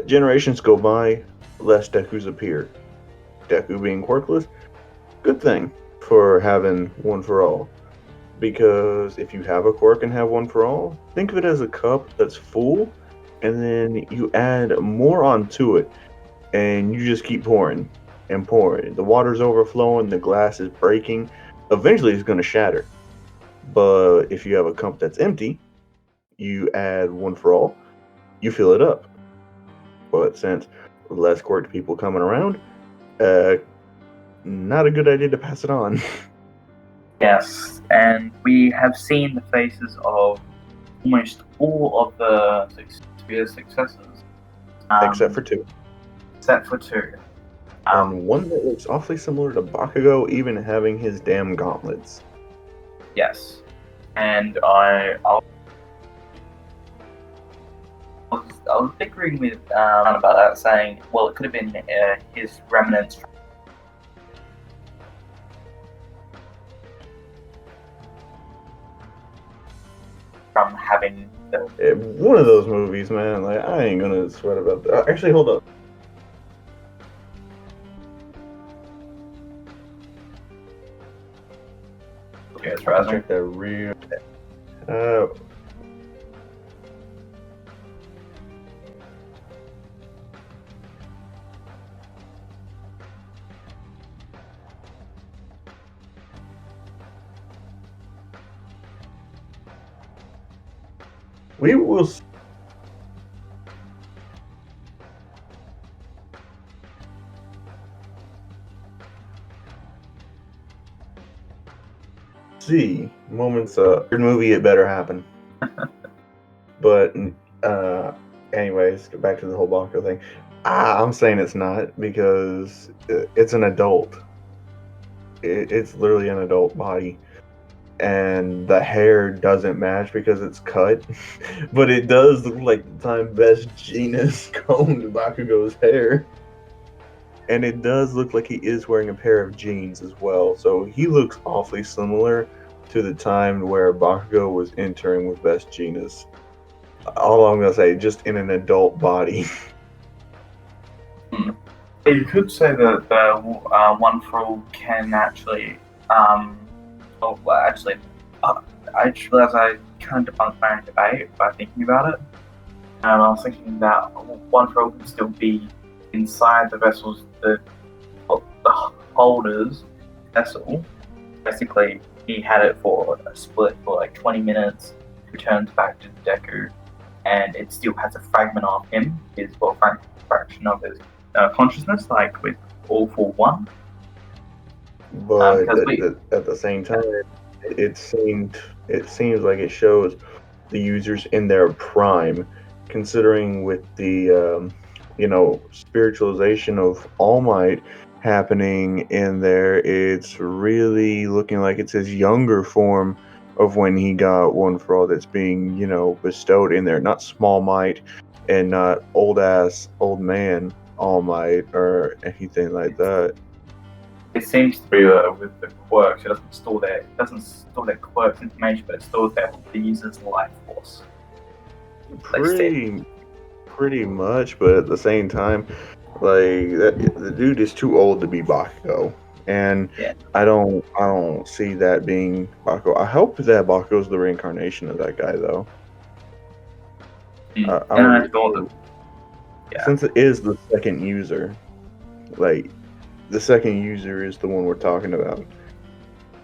generations go by, less Dekus appear. Deku being quirkless, good thing. for having one for all. Because if you have a quirk and have one for all, think of it as a cup that's full, and then you add more onto it, and you just keep pouring and pouring. The water's overflowing, the glass is breaking. Eventually, it's going to shatter. But if you have a cup that's empty, you add one for all, you fill it up. But since less quirked people coming around, not a good idea to pass it on. Yes, and we have seen the faces of almost all of the Sphere successors. Except for two. Except for two. And one that looks awfully similar to Bakugo, even having his damn gauntlets. Yes. And I was bickering with about that, saying, well, it could have been his remnants from having the... One of those movies, man. Like, I ain't gonna sweat about that. Actually, hold up. Yes, I'll check that real. We will see moments. Third movie, it better happen. But anyways, get back to the whole Bakugo thing. I'm saying it's not because it's an adult. It's literally an adult body. And the hair doesn't match because it's cut, but it does look like the time Best Jeanist combed Bakugo's hair. And it does look like he is wearing a pair of jeans as well, so he looks awfully similar to the time where Bakugo was entering with Best Jeanist. All I'm gonna say, just in an adult body. You could say that the One for All can actually actually, I just realized I kind of debunked my own debate by thinking about it. I was thinking that One for All can still be inside the vessels, the holder's vessel. Basically, he had it for a split for like 20 minutes, returns back to Deku, and it still has a fragment of him, his fraction of his consciousness, like with All for One. But at the same time, it seems like it shows the users in their prime, considering with the spiritualization of All Might happening in there. It's really looking like it's his younger form of when he got One for All that's being bestowed in there, not Small Might and not old man All Might or anything like that. It seems to be with the quirks, it doesn't store their quirks information, but it stores the user's life force. Pretty much, but at the same time, like the dude is too old to be Bakugo, and yeah. I don't see that being Bakugo. I hope that Bakugo's the reincarnation of that guy, though. Since it is the second user, like. The second user is the one we're talking about.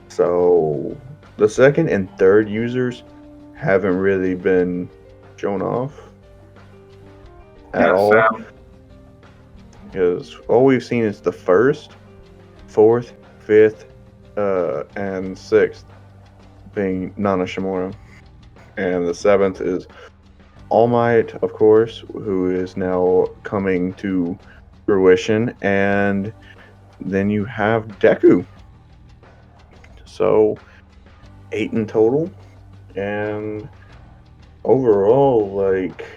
So the second and third users haven't really been shown off at all. Because all we've seen is the first, fourth, fifth, and sixth being Nana Shimura. And the seventh is All Might, of course, who is now coming to fruition, and then you have Deku. So 8 in total. And overall, like,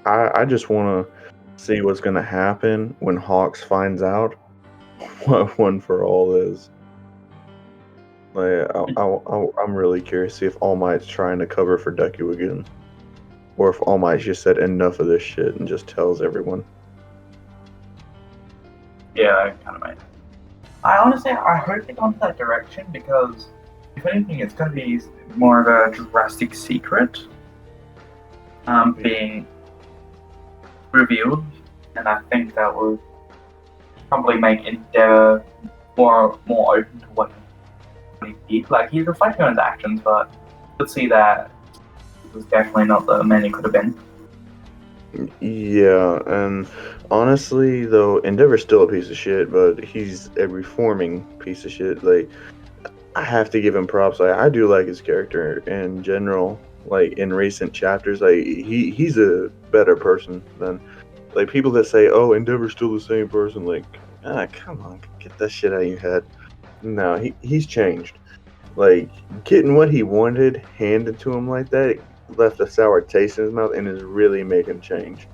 I just want to see what's going to happen when Hawks finds out what One for All is. Like, I'm really curious to see if All Might's trying to cover for Deku again. Or if All Might just said enough of this shit and just tells everyone. Yeah, I kind of might. I hope they go into that direction because, if anything, it's going to be more of a drastic secret being revealed, and I think that would probably make Endeavor more open to what he did. Like, he's reflecting on his actions, but you'll see that he was definitely not the man he could have been. Yeah, and honestly, though, Endeavor's still a piece of shit, but he's a reforming piece of shit. Like, I have to give him props. Like, I do like his character in general. Like, in recent chapters, like he's a better person than like people that say, "Oh, Endeavor's still the same person." Like, come on, get that shit out of your head. No, he's changed. Like, getting what he wanted handed to him like that left a sour taste in his mouth and is really making change.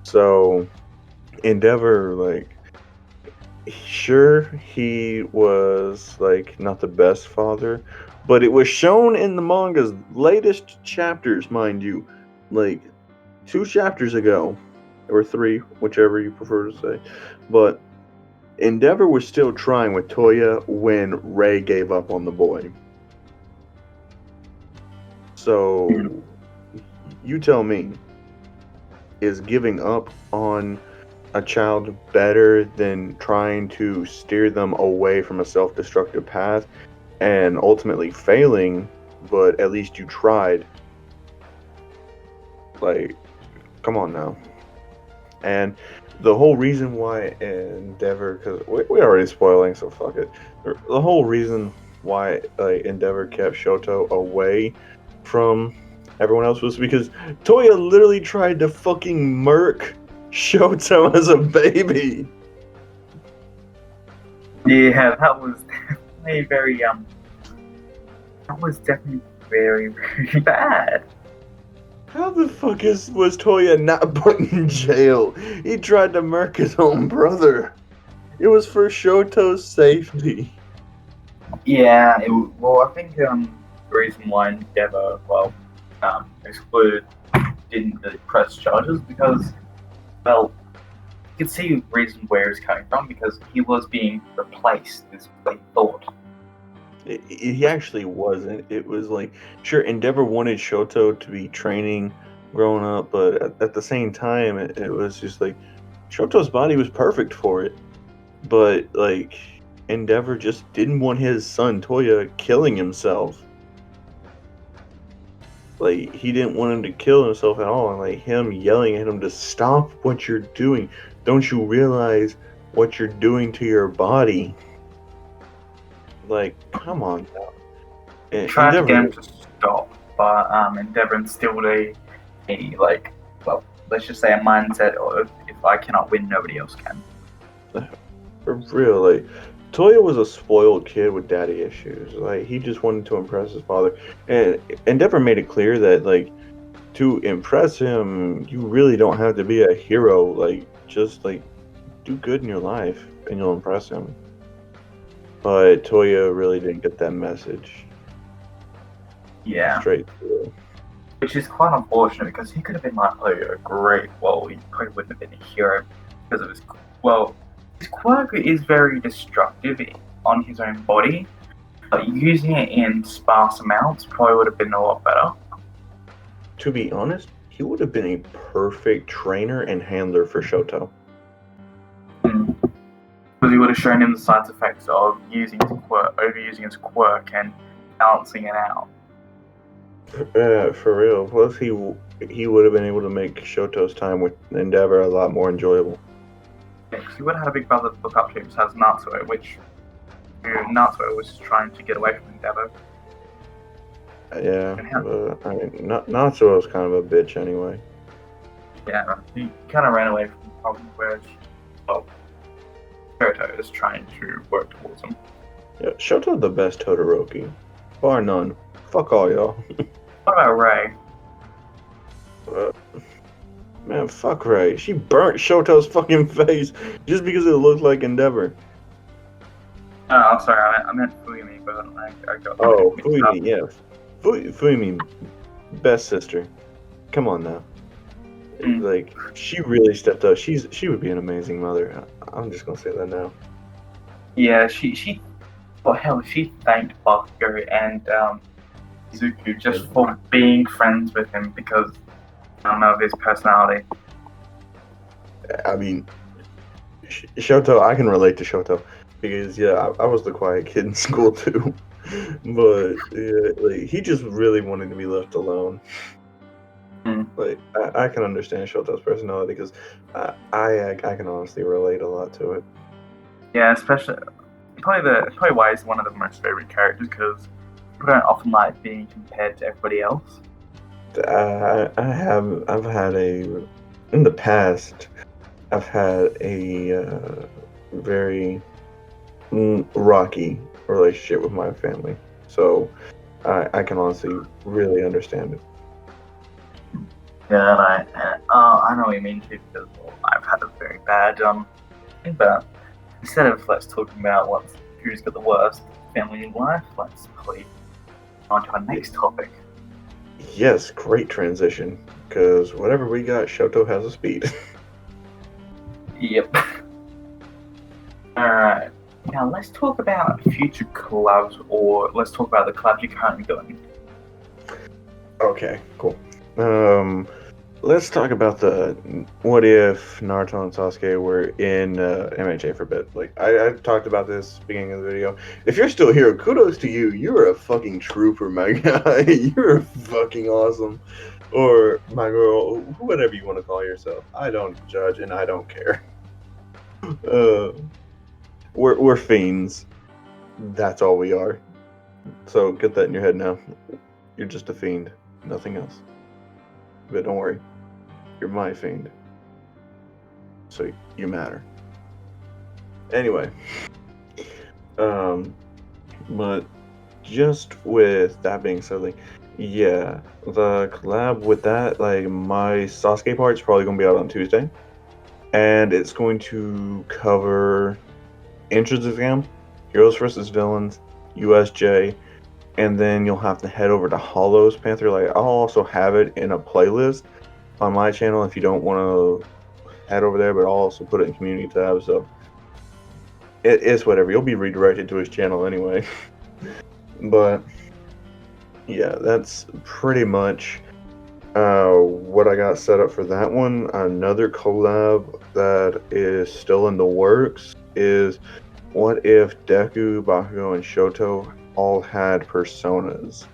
So, Endeavor, like, sure, he was, like, not the best father, but it was shown in the manga's latest chapters, mind you, like, 2 chapters ago, or 3, whichever you prefer to say, but Endeavor was still trying with Toya when Ray gave up on the boy. So, you tell me, is giving up on a child better than trying to steer them away from a self-destructive path and ultimately failing, but at least you tried? Like, come on now. And the whole reason why Endeavor, because we're already spoiling, so fuck it. The whole reason why Endeavor kept Shoto away from everyone else was because Toya literally tried to fucking murk Shoto as a baby. Yeah, that was definitely very that was definitely very, very bad. How the fuck was Toya not put in jail? He tried to murk his own brother. It was for Shoto's safety. Yeah, well, I think the reason why Endeavor, excluded, didn't really press charges because, well, you can see reason where he's coming from because he was being replaced, is what he thought. He actually wasn't. It was like, sure, Endeavor wanted Shoto to be training growing up, but at the same time, it was just like, Shoto's body was perfect for it. But, like, Endeavor just didn't want his son, Toya, killing himself. Like, he didn't want him to kill himself at all. And, like, him yelling at him to stop what you're doing. Don't you realize what you're doing to your body? Like, come on now. Tried to get him to stop, but Endeavor instilled let's just say a mindset of if I cannot win, nobody else can. For real, like, Toya was a spoiled kid with daddy issues. Like, he just wanted to impress his father. And Endeavor made it clear that, like, to impress him, you really don't have to be a hero. Like, just, like, do good in your life and you'll impress him. But Toya really didn't get that message. Yeah. Straight through. Which is quite unfortunate because he could have been like, he probably wouldn't have been a hero because of his quirk is very destructive on his own body, but using it in sparse amounts probably would have been a lot better. To be honest, he would have been a perfect trainer and handler for Shoto. Because he would have shown him the side effects of overusing his quirk and balancing it out. For real. Plus, he would have been able to make Shoto's time with Endeavor a lot more enjoyable. Yeah, because he would have had a big brother to look up to besides Natsuo, which Natsuo was trying to get away from Endeavor. Yeah, I mean, Natsuo was kind of a bitch anyway. Yeah, he kind of ran away from the problem, whereas, Shoto is trying to work towards him. Yeah, Shoto's the best Todoroki. Bar none. Fuck all y'all. What about Ray? Man, fuck Ray. She burnt Shoto's fucking face just because it looked like Endeavor. Oh, I'm sorry, I meant Fuyumi, but I got Fuyumi, yeah. Fuyumi, best sister. Come on now. Like, she really stepped up. She would be an amazing mother. I'm just gonna say that now. Yeah, she thanked Bakugo and Izuku just for being friends with him because I don't know of his personality. I mean, Shoto, I can relate to Shoto because I was the quiet kid in school too, but yeah, like he just really wanted to be left alone. Hmm. Like I can understand Shoto's personality because I can honestly relate a lot to it. Yeah, especially probably why he's one of the most favorite characters because people don't often like being compared to everybody else. I've had in the past I've had a very rocky relationship with my family, so I can honestly really understand it. Yeah, I know what you mean too because I've had a very bad thing, but instead of let's talking about who's got the worst family in life, let's probably on to our next topic. Yes, great transition because whatever we got, Shoto has a speed. Yep. Alright. Now let's talk about future collabs, or let's talk about the collabs you're currently doing. Okay, cool. Let's talk about the what if Naruto and Sasuke were in MHA for a bit. Like I talked about this beginning of the video. If you're still here, kudos to you. You're a fucking trooper, my guy. You're fucking awesome. Or my girl, whatever you want to call yourself. I don't judge and I don't care. Uh, we're fiends. That's all we are. So get that in your head now. You're just a fiend, nothing else. But don't worry, you're my fiend. So you matter. Anyway, but just with that being said, like, yeah, the collab with that, like, my Sasuke part's probably gonna be out on Tuesday, and it's going to cover entrance exam, heroes versus villains, USJ, and then you'll have to head over to Hollows Panther. Like, I'll also have it in a playlist on my channel if you don't want to head over there, but I'll also put it in community tab. So it is whatever. You'll be redirected to his channel anyway. But yeah, that's pretty much what I got set up for that one. Another collab that is still in the works is what if Deku, Bakugo, and Shoto all had personas?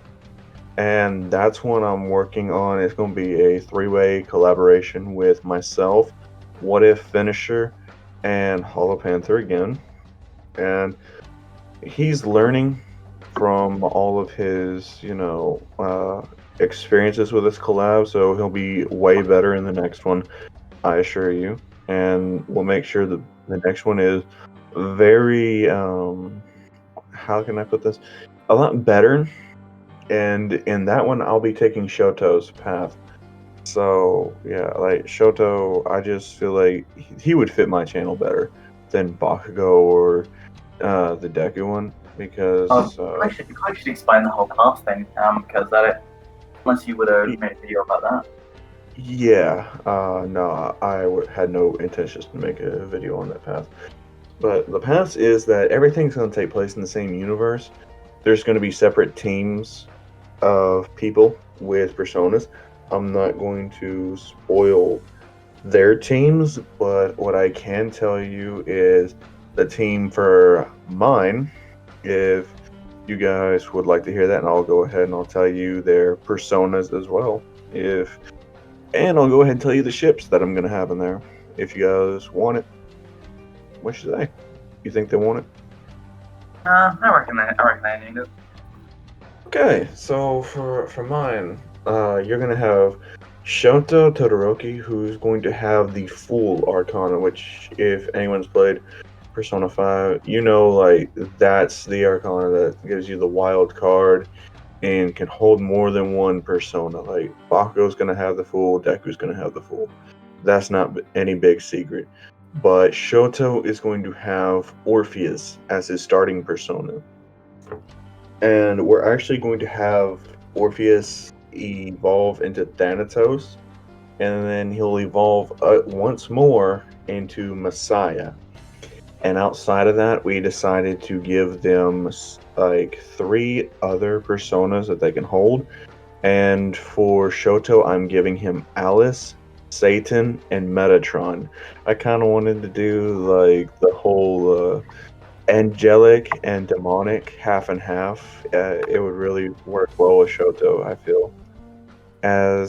And that's one I'm working on. It's going to be a three-way collaboration with myself, What If Finisher, and Hollow Panther again. And he's learning from all of his, experiences with this collab, so he'll be way better in the next one, I assure you. And we'll make sure that the next one is very, how can I put this? A lot better. And in that one, I'll be taking Shoto's path. So yeah, like Shoto, I just feel like he would fit my channel better than Bakugo or the Deku one because I should explain the whole class thing, because unless you would have made a video about that. yeah, no, had no intentions to make a video on that path. But the path is that everything's going to take place in the same universe. There's going to be separate teams of people with personas. I'm not going to spoil their teams, but what I can tell you is the team for mine, if you guys would like to hear that, and I'll go ahead and I'll tell you their personas as well. And I'll go ahead and tell you the ships that I'm going to have in there. If you guys want it, what should I? You think they want it? I reckon they need it. Okay, so for mine, you're gonna have Shota Todoroki, who's going to have the full Arcana, which if anyone's played Persona 5, like that's the Arcana that gives you the wild card and can hold more than one persona. Like Bakugo's gonna have the full, Deku's gonna have the full. That's not any big secret. But Shoto is going to have Orpheus as his starting persona. And we're actually going to have Orpheus evolve into Thanatos, and then he'll evolve once more into Messiah. And outside of that, we decided to give them like 3 other personas that they can hold. And for Shoto, I'm giving him Alice, Satan, and Metatron. I kind of wanted to do like the whole angelic and demonic half and half. It would really work well with Shoto, I feel. And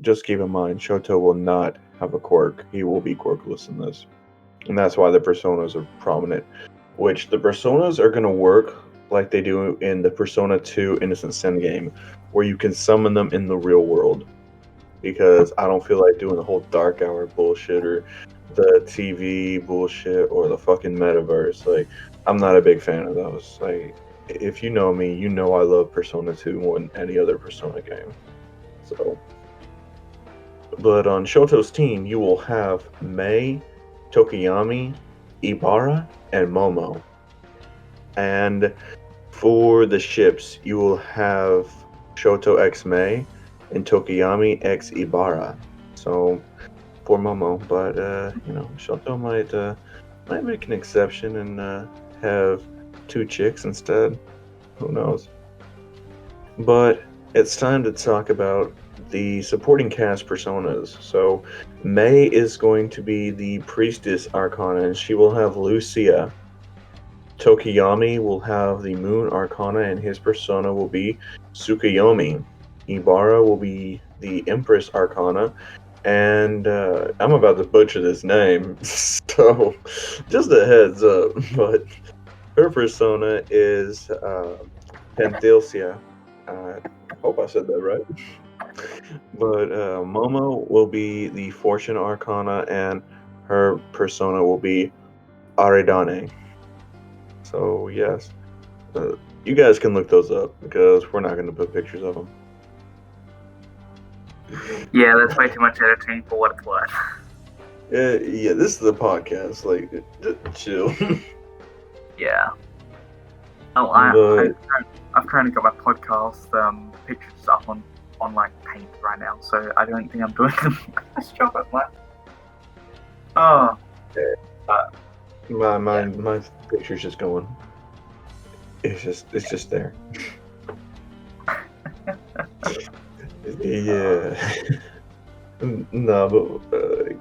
just keep in mind, Shoto will not have a quirk. He will be quirkless in this, and that's why the personas are prominent. Which the personas are going to work like they do in the Persona 2 Innocent Sin game, where you can summon them in the real world. Because I don't feel like doing the whole Dark Hour bullshit or the TV bullshit or the fucking metaverse. Like, I'm not a big fan of those. Like, if you know me, you know I love Persona 2 more than any other Persona game. So, but on Shoto's team, you will have Mei, Tokiyami, Ibara, and Momo. And for the ships, you will have Shoto X Mei and Tokiyami X Ibara. So for Momo, but Shoto might make an exception and have 2 chicks instead. Who knows? But it's time to talk about the supporting cast personas. So Mei is going to be the Priestess Arcana, and she will have Lucia. Tokiyami will have the Moon Arcana, and his persona will be Tsukuyomi. Ibara will be the Empress Arcana, and I'm about to butcher this name, so just a heads up. But her persona is Penthesilea. I hope I said that right. But Momo will be the Fortune Arcana, and her persona will be Aridane. So yes, you guys can look those up because we're not going to put pictures of them. Yeah, that's way too much editing for what it's worth. Yeah, this is a podcast. Like, just chill. Yeah. Oh, I've currently got my podcast pictures up on like Paint right now, so I don't think I'm doing the best job at that. Oh. My picture's just going. It's just there. Yeah. No, but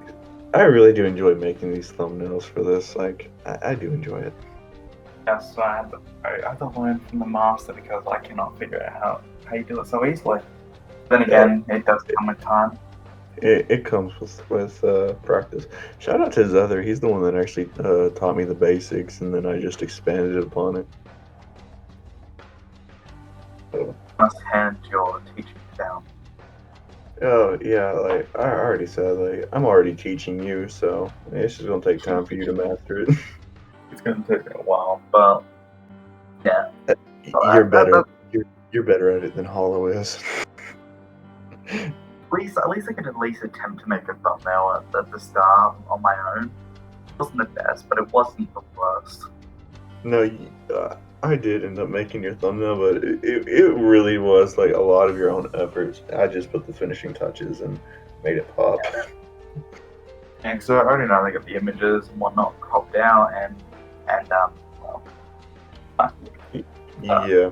I really do enjoy making these thumbnails for this. Like, I do enjoy it. Yes, I had to learn from the master because I cannot figure out how you do it so easily. Then again, it does come with time. It comes with practice. Shout out to Zether. He's the one that actually taught me the basics, and then I just expanded upon it. You must hand your teaching down. Oh yeah, like I already said, like I'm already teaching you, so it's just gonna take time for you to master it. It's going to take me a while, but yeah. You're better. You're better at it than Hollow is. At least I could at least attempt to make a thumbnail at the start on my own. It wasn't the best, but it wasn't the worst. No, I did end up making your thumbnail, but it really was like a lot of your own efforts. I just put the finishing touches and made it pop. Yeah, because I already know they got the images and whatnot cropped out and Yeah.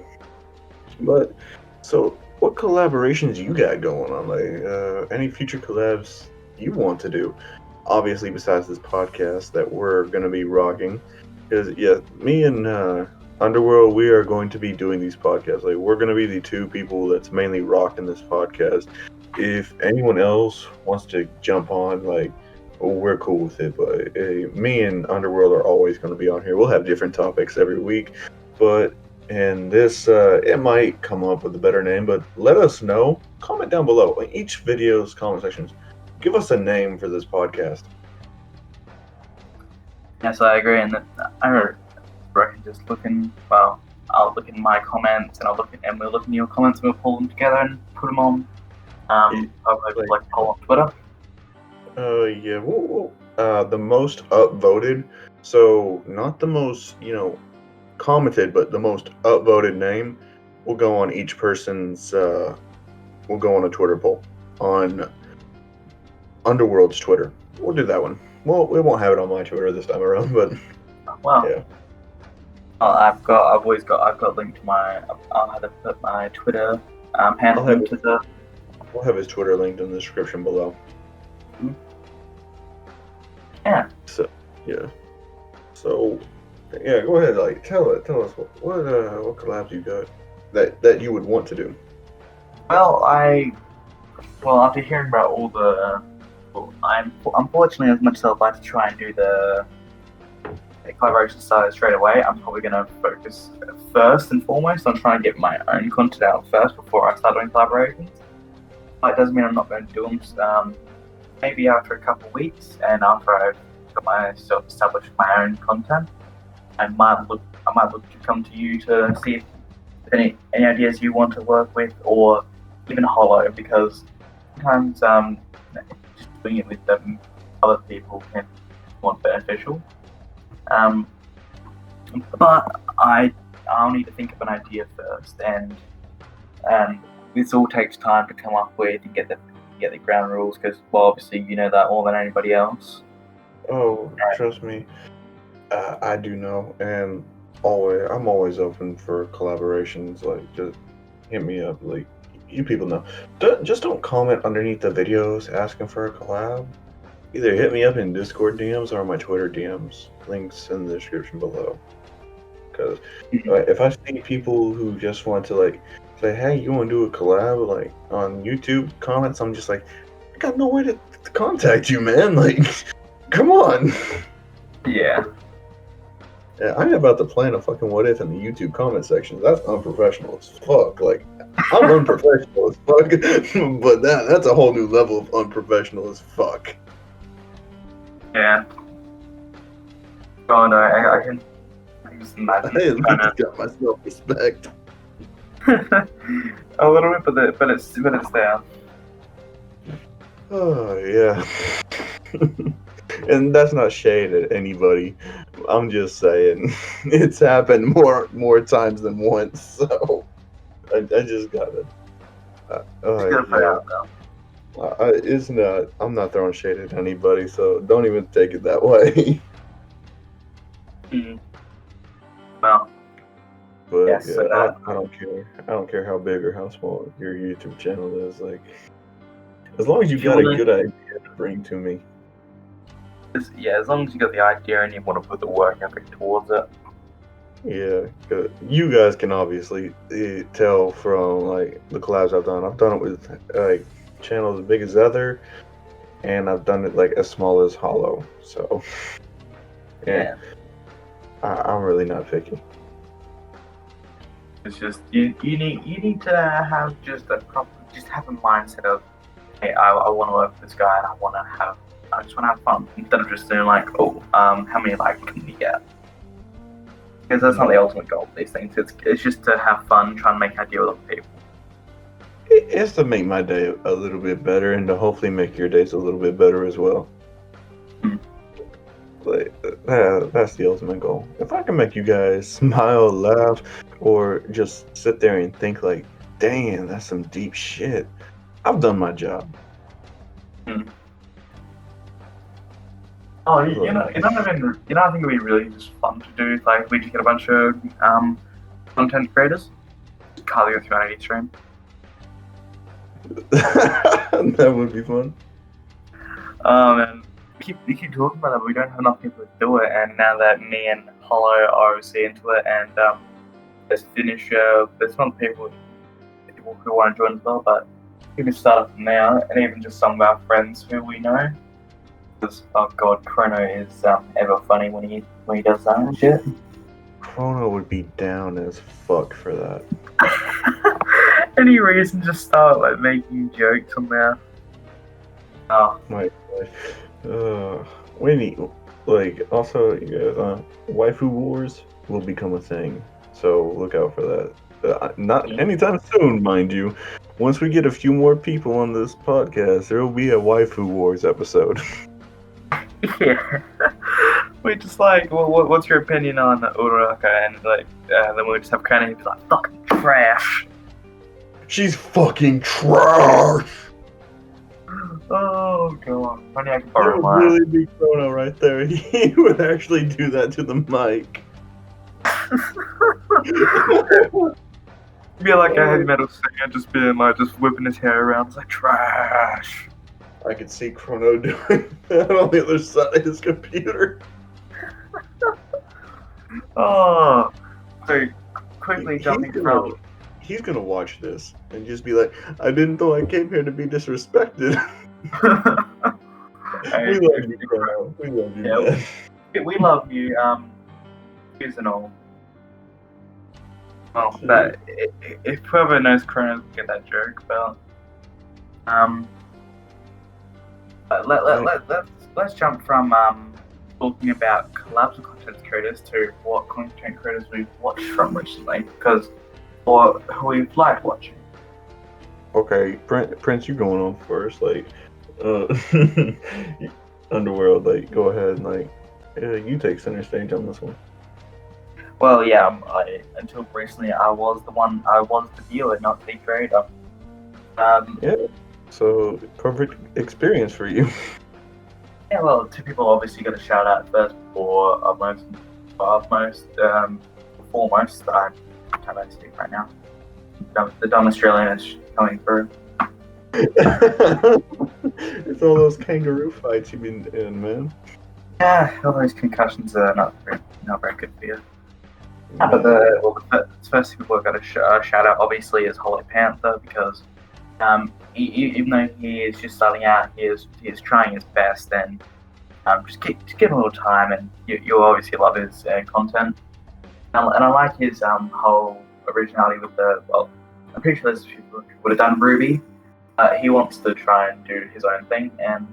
But so, what collaborations you got going on? Like, any future collabs you want to do? Obviously, besides this podcast that we're gonna be rocking, because yeah, me and Underworld, we are going to be doing these podcasts. Like, we're gonna be the 2 people that's mainly rocking this podcast. If anyone else wants to jump on, like, we're cool with it. But me and Underworld are always going to be on here. We'll have different topics every week, but and this it might come up with a better name, but let us know. Comment down below in each video's comment sections. Give us a name for this podcast. yes, I agree, and I reckon just looking. Well, I'll look in my comments, and we'll look in your comments, and we'll pull them together and put them on. Probably like poll on Twitter. Yeah. The most upvoted. So not the most commented, but the most upvoted name will go on each person's. Will go on a Twitter poll on Underworld's Twitter. We'll do that one. Well, we won't have it on my Twitter this time around, but Well, yeah. I've got linked to my. I'll have to put my Twitter handle have into the. We'll have his Twitter linked in the description below. Yeah. So yeah. So yeah, go ahead. Like tell us what collabs you got that you would want to do. Well, after hearing about all the, unfortunately, as much as I'd like to try and do the collaboration started straight away, I'm probably going to focus first and foremost on trying to get my own content out first before I start doing collaborations. That doesn't mean I'm not going to do them. Maybe after a couple of weeks and after I've got myself established with my own content, I might look to come to you to see if any ideas you want to work with, or even Hollow, because sometimes just doing it with other people can be more beneficial. But I'll need to think of an idea first, and this all takes time to come up with and get the ground rules, because well, obviously you know that more than anybody else. Oh, trust me, I do know, and I'm always open for collaborations. Like, just hit me up. Like, you people know. Just don't comment underneath the videos asking for a collab. Either hit me up in Discord DMs or my Twitter DMs. Links in the description below. Because if I see people who just want to like say, "Hey, you want to do a collab?" like on YouTube comments, I'm just like, I got no way to contact you, man. Like, come on. Yeah. Yeah, I'm about to plan a fucking what if in the YouTube comment section. That's unprofessional as fuck. Like, I'm unprofessional as fuck, but that's a whole new level of unprofessional as fuck. Yeah. Oh no, I can just imagine. I at least got my self-respect. A little bit, but it's there. Oh yeah. And that's not shade at anybody. I'm just saying it's happened more times than once. So I just gotta. It's not. I'm not throwing shade at anybody, so don't even take it that way. Well. But Yes, yeah, so I don't care. I don't care how big or how small your YouTube channel is. Like, as long as you got a good idea to bring to me. Yeah, as long as you got the idea and you want to put the work ethic towards it. Yeah, 'cause you guys can obviously tell from like the collabs I've done. I've done it with like channels as big as Ether, and I've done it like as small as Hollow. So yeah, I'm really not picky. It's just you need to have just have a mindset of, hey, I want to work with this guy and I just want to have fun, instead of just doing like, oh, how many likes can we get? Because that's not the ultimate goal of these things. It's just to have fun, try and make an idea with other people. It's to make my day a little bit better and to hopefully make your days a little bit better as well. Like, that's the ultimate goal. If I can make you guys smile, laugh, or just sit there and think like, damn, that's some deep shit, I've done my job. Oh, you know, I think it'd be really just fun to do. Like, we just get a bunch of content creators, Carly with Humanity stream. That would be fun. And we keep talking about that, but we don't have enough people to do it. And now that me and Hollow are obviously into it, and there's some people who want to join as well, but we can start from now, and even just some of our friends who we know. Because, oh god, Chrono is ever funny when he does that and shit. Chrono would be down as fuck for that. Any reason to start like making jokes on there? Oh my god. We need also, you guys, waifu wars will become a thing, so look out for that. Not anytime soon, mind you. Once we get a few more people on this podcast, there will be a waifu wars episode. Yeah. We just like, well, what's your opinion on Uraraka? And like, then we just have Kanye be like, fucking trash. She's fucking trash. Oh Oh god. Funny I can That borrow would mine. really be Chrono right there. He would actually do that to the mic. Be like a heavy metal singer, just being like, just whipping his hair around. It's like trash. I could see Chrono doing that on the other side of his computer. Oh, so quickly jumping He's from. he's gonna watch this and just be like, I didn't know I came here to be disrespected. Hey, We love you, Chrono. We love you, Yeah. man. we love you, yous and all. Well, that if whoever knows Chronos will get that joke, but let's jump from talking about collabs with content creators to what content creators we've watched from recently, or who we've liked watching. Okay, Prince, you going on first? Like, Underworld. Like, go ahead and you take center stage on this one. Well, yeah, until recently I was the viewer, not the creator. Yeah. So perfect experience for you. Yeah, well, two people obviously got a shout out first for foremost. I'm trying to speak right now. The dumb Australian is coming through. It's all those kangaroo fights you've been in, man. Yeah, all those concussions are not very good for you. But the first people I've got to shout out obviously is Holy Panther, because even though he is just starting out, he is trying his best, and just give him a little time, and you'll obviously love his content. And I like his whole originality with I'm pretty sure there's people who would have done Ruby. He wants to try and do his own thing, and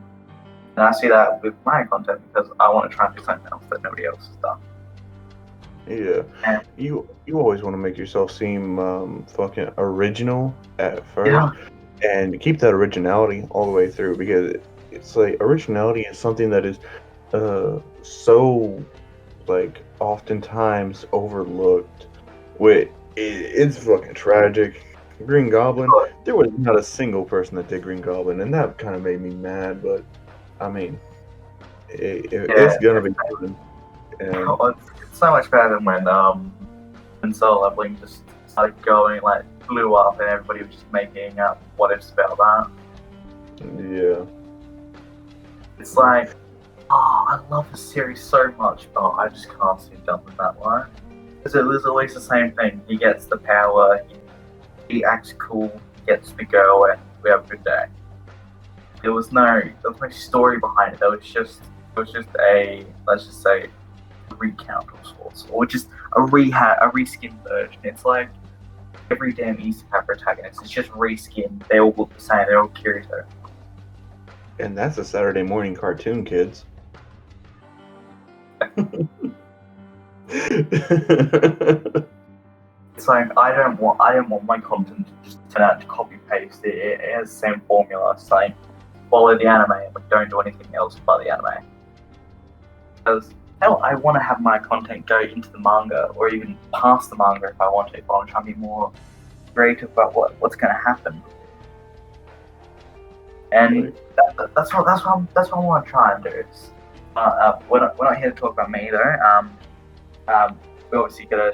I see that with my content because I want to try and do something else that nobody else has done. Yeah, And you always want to make yourself seem fucking original at first, Yeah. and keep that originality all the way through, because it's like originality is something that is so like oftentimes overlooked. It's fucking tragic. Green Goblin, there was not a single person that did Green Goblin, and that kind of made me mad. But I mean, it's gonna be good. And It's so much better than when Soul Leveling just started going, like, blew up, and everybody was just making what ifs about that. yeah, It's like, I love the series so much, but I just can't see done with that one. Because it was always the same thing. He gets the power, he acts cool, he gets the girl, and we have a good day. There was no story behind it. It was just a, let's just say, recount of sorts, or just a reskin version. It's like every damn Eastern Cap protagonist. It's just reskin. They all look the same. They're all Kirito. and that's a Saturday morning cartoon, kids. It's like I don't want my content to just turn out to copy paste. It has the same formula. It's like follow the anime, but don't do anything else but the anime. Because hell, I want to have my content go into the manga, or even past the manga if I want to. If I want to try and be more creative about what's going to happen. And that's what I want to try and do. We're not here to talk about me though. We obviously gotta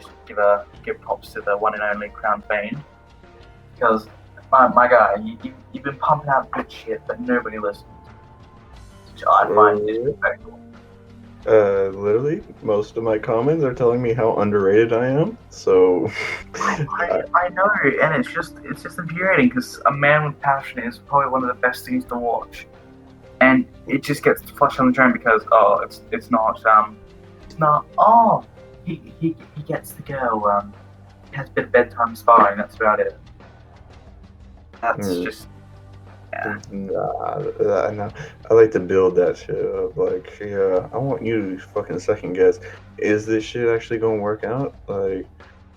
give props to the one and only Crown Fiend, because my guy, you've been pumping out good shit, but nobody listens, which I find disrespectful. Literally, most of my comments are telling me how underrated I am. So I know, and it's just infuriating, because a man with passion is probably one of the best things to watch, and it just gets flushed on the drain because it's not he gets the girl, he has a bit of bedtime sparring, that's about it. That's just Nah, I like to build that shit up. Like, yeah, I want you to fucking second guess. Is this shit actually gonna work out? Like,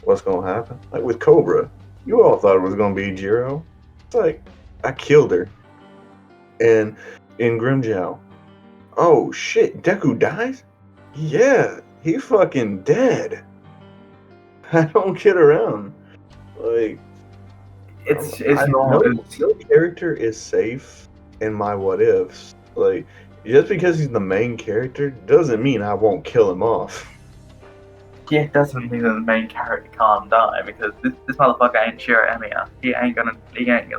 what's gonna happen? Like with Cobra, you all thought it was gonna be Jiro. It's like I killed her. And in Grimmjow, oh shit, Deku dies? Yeah, he fucking dead. I don't kid around. Like, it's no character is safe in my what ifs. Like, just because he's the main character doesn't mean I won't kill him off. Yeah, it doesn't mean that the main character can't die because this motherfucker ain't Shiro Emiya. He ain't gonna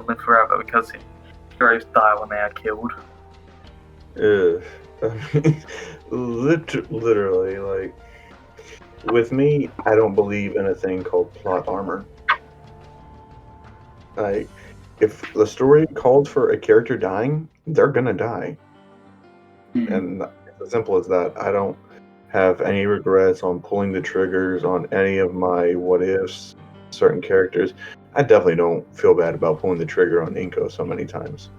live forever because heroes die when they are killed. I mean, literally, like, with me, I don't believe in a thing called plot armor. Like, if the story called for a character dying, they're gonna die. And it's as simple as that. I don't have any regrets on pulling the triggers on any of my what ifs, certain characters. I definitely don't feel bad about pulling the trigger on Inko so many times.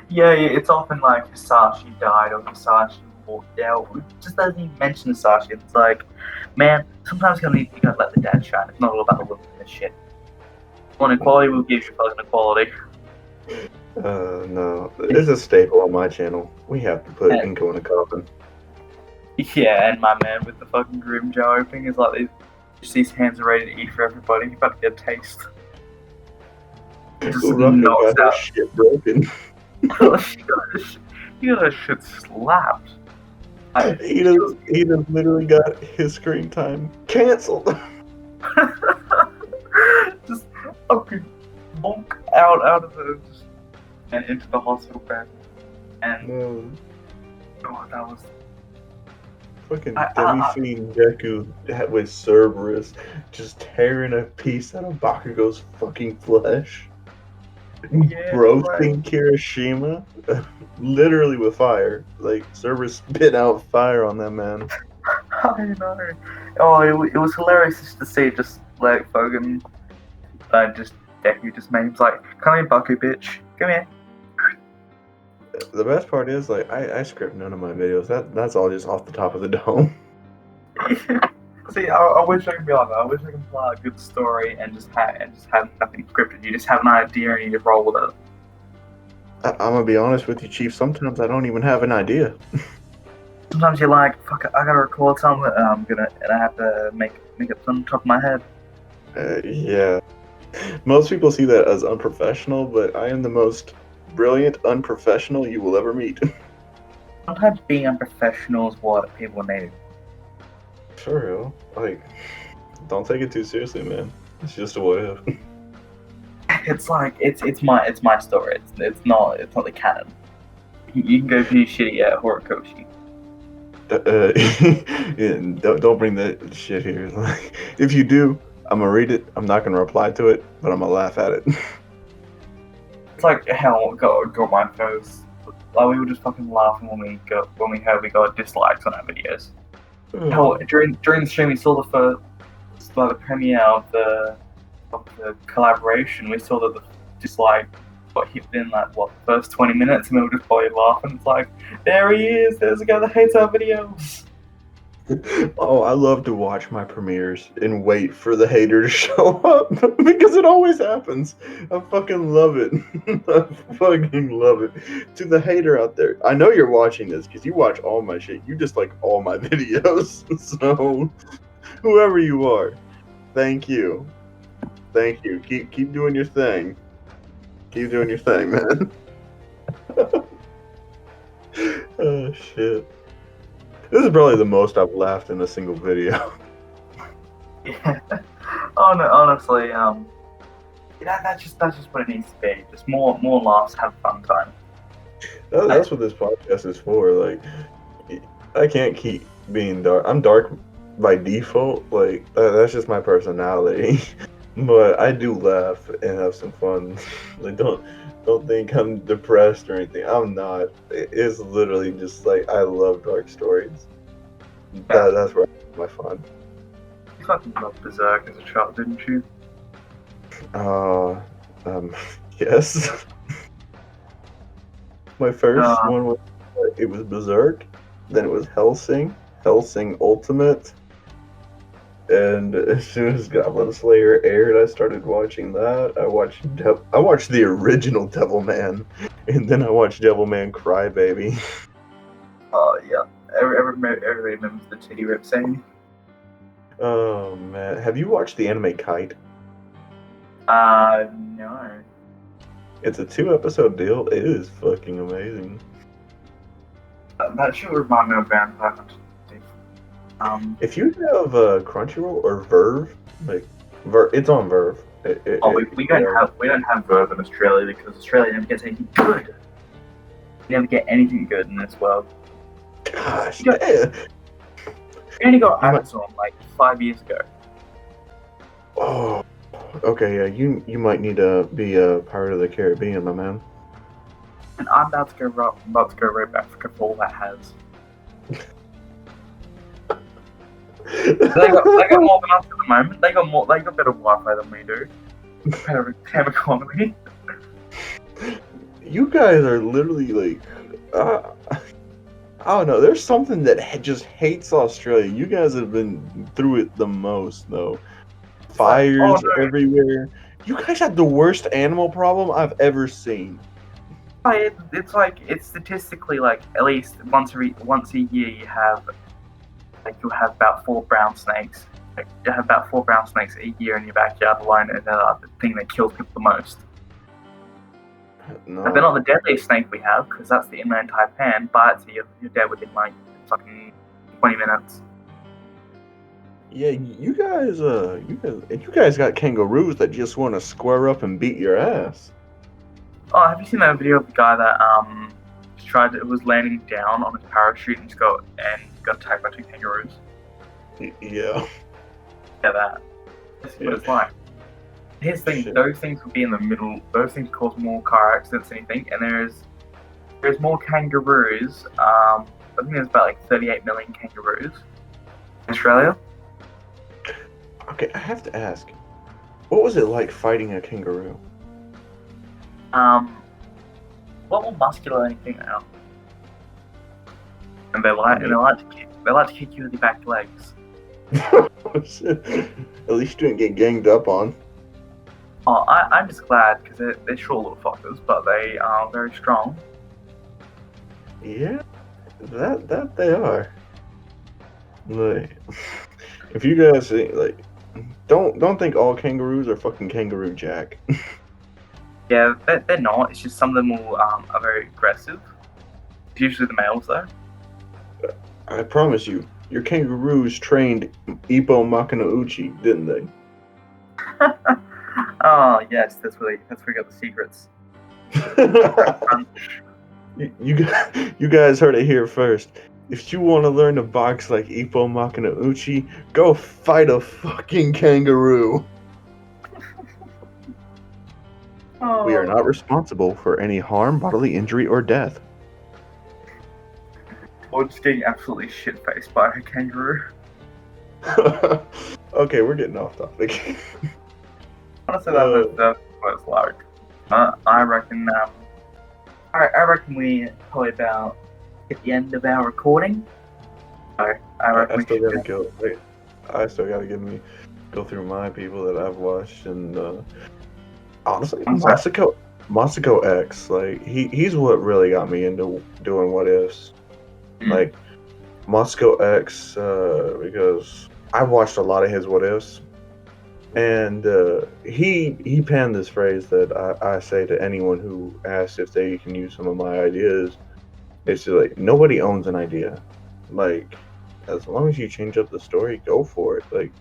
Yeah, it's often like Hisashi died or Hisashi walked out. Just doesn't even mention Hisashi. It's like, man, sometimes you gotta let the dad shine. It's not all about the women and shit. On equality, we'll give you fucking equality. No, it's a staple on my channel. We have to put Inko in a coffin. Yeah, and my man with the fucking grim jaw opening is like, these hands are ready to eat for everybody. You're about to get a taste. Just knocks out. Shit broken. You got shit slapped. He just literally got his screen time canceled. Just fucking bonk out of the and into the hospital bed. And oh, that was fucking Demi-Fiend Deku with Cerberus just tearing a piece out of Bakugo's fucking flesh. Roasting Kirishima literally with fire. Like, Cerberus spit out fire on that man. I know. Oh, it was hilarious just to see just like fucking just Deku just made him like, come here, Baku bitch. Come here. The best part is, like, I script none of my videos. That's all just off the top of the dome. See, I wish I could be like that. I wish I could plot a good story and just have nothing scripted. You just have an idea and you just roll with it. I'm gonna be honest with you, Chief. Sometimes I don't even have an idea. Sometimes you're like, fuck it, I gotta record something, and I have to make it on top of my head. Yeah. Most people see that as unprofessional, but I am the most brilliant unprofessional you will ever meet. Sometimes being unprofessional is what people need. For real. Like, don't take it too seriously, man. It's just a what if. It's like it's my story. It's not the canon. You can go be shitty at Horikoshi. Yeah, don't bring that shit here. Like, if you do, I'm gonna read it. I'm not gonna reply to it, but I'm gonna laugh at it. It's like hell got my first. Like, we were just fucking laughing when we heard we got dislikes on our videos. Hell, during the stream we saw the premiere of the collaboration. We saw that the dislike got hit in like the first 20 minutes, and we were just probably laughing. It's like, there he is. There's a guy that hates our videos. Oh, I love to watch my premieres and wait for the hater to show up because it always happens. I fucking love it. I fucking love it. To the hater out there, I know you're watching this because you watch all my shit. You just like all my videos. So, whoever you are, thank you. Thank you. Keep doing your thing. Keep doing your thing, man. Oh shit. This is probably the most I've laughed in a single video. Yeah. Oh no, honestly, that's just what it needs to be. Just more laughs, have a fun time. That's what this podcast is for. Like, I can't keep being dark. I'm dark by default. Like, that's just my personality. But I do laugh and have some fun. Like, don't think I'm depressed or anything. I'm not. It's literally just like, I love dark stories. That's where I have my fun. You fucking loved Berserk as a child, didn't you? Yes. My first one was Berserk. Then it was Hellsing Ultimate. And as soon as Goblin Slayer aired, I started watching that. I watched the original Devilman, and then I watched Devilman Crybaby. Oh yeah, everybody remembers the titty rip scene. Oh man, have you watched the anime Kite? No. It's a 2-episode deal. It is fucking amazing. That should remind me of Vampire Hunter. If you have Crunchyroll or Verve, like it's on Verve. We don't have Verve in Australia because Australia never gets anything good. We never get anything good in this world. Gosh, You damn. We only got Amazon like 5 years ago. Oh, okay. Yeah, you might need to be a Pirate of the Caribbean, my man. And I'm about to go right back for all that has. They got more than us at the moment. They got better Wi-Fi than we do. Better economy. You guys are literally like, I don't know. There's something that just hates Australia. You guys have been through it the most, though. Fires everywhere. You guys have the worst animal problem I've ever seen. It's statistically like at least once a year you'll have about 4 brown snakes. Like, you have about 4 brown snakes a year in your backyard alone, and they're the thing that kills people the most. No. They're not the deadliest snake we have, because that's the inland taipan, but you're dead within like fucking 20 minutes. Yeah, you guys got kangaroos that just want to square up and beat your ass. Oh, have you seen that video of the guy that was landing down on his parachute and got attacked by 2 kangaroos? Yeah. Yeah, that. That's what it's like. Here's the thing, those things would be in the middle. Those things cause more car accidents than anything, and there's more kangaroos. I think there's about like 38 million kangaroos in Australia. Okay, I have to ask, what was it like fighting a kangaroo? A lot more muscular than anything now. And they like to kick you with your back legs. At least you didn't get ganged up on. Oh, I'm just glad because they're short little fuckers, but they are very strong. Yeah, that they are. Like, if you guys like, don't think all kangaroos are fucking Kangaroo Jack. Yeah, they're not. It's just some of them are very aggressive. It's usually the males though. I promise you, your kangaroos trained Ippo Makanauchi, didn't they? Oh yes, that's where we got the secrets. you guys heard it here first. If you want to learn to box like Ippo Makanauchi, go fight a fucking kangaroo. Oh. We are not responsible for any harm, bodily injury, or death. Or just getting absolutely shit-faced by a kangaroo. Okay, we're getting off topic. Honestly, that's what it's like. I reckon we probably about at the end of our recording. I still gotta go through my people that I've watched, and honestly, Masako X, like he's what really got me into doing what ifs. Like Masako X, because I've watched a lot of his what ifs, and he penned this phrase that I say to anyone who asks if they can use some of my ideas. It's just like, nobody owns an idea. Like, as long as you change up the story, go for it. Like,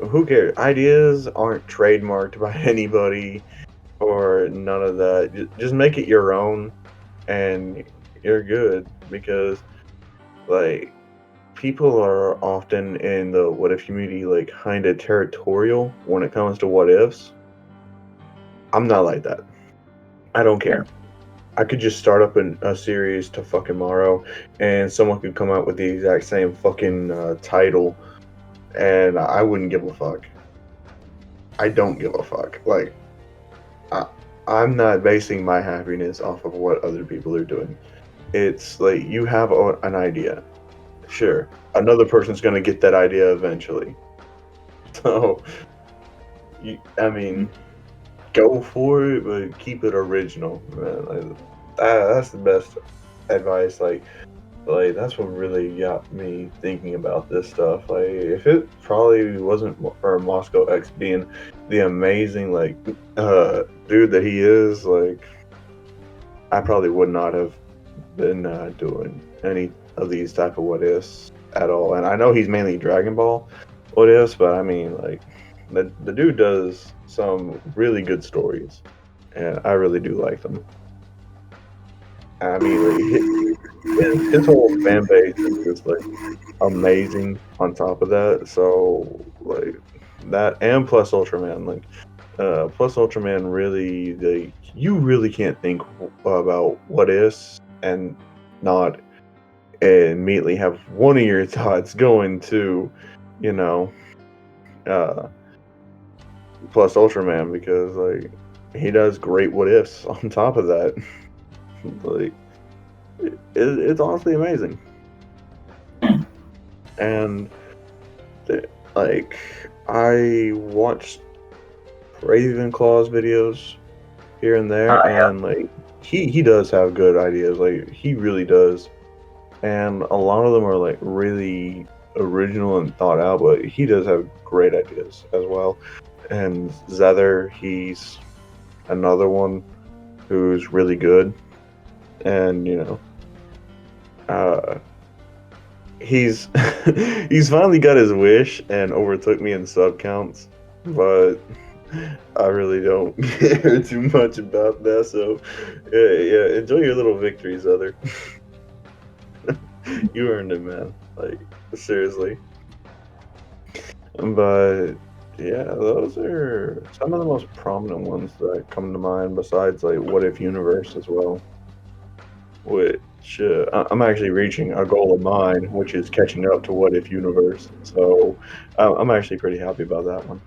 who cares? Ideas aren't trademarked by anybody or none of that. Just make it your own and you're good, because like, people are often in the what if community like kind of territorial when it comes to what ifs. I'm not like that. I don't care. I could just start up a series to fucking tomorrow, and someone could come out with the exact same fucking title, and I wouldn't give a fuck. I don't give a fuck. Like, I'm not basing my happiness off of what other people are doing. It's like, you have an idea. Sure, another person's gonna get that idea eventually. So, go for it, but keep it original, man. Like, that's the best advice. Like like that's what really got me thinking about this stuff. Like, if it probably wasn't for Moscow X being the amazing dude that he is, like I probably would not have been doing any of these type of what ifs at all. And I know he's mainly Dragon Ball what ifs, but I mean, like the dude does some really good stories, and I really do like them. I mean, like his whole fan base is just like amazing. On top of that, so like that, and plus Ultraman, like plus Ultraman, really, like you really can't think about what is and not immediately have one of your thoughts going to, you know, uh, plus Ultraman, because like he does great what ifs on top of that. Like it's honestly amazing. And like I watched Ravenclaw's videos here and there, Yeah. and like he does have good ideas, like he really does, and a lot of them are like really original and thought out, but he does have great ideas as well. And Zether, he's another one who's really good, and he's he's finally got his wish and overtook me in sub counts, but I really don't care too much about that. So yeah, enjoy your little victories, other. You earned it, man. Like seriously. But yeah, those are some of the most prominent ones that come to mind. Besides, like, What If Universe as well, which I'm actually reaching a goal of mine, which is catching up to What If Universe. So I'm actually pretty happy about that one.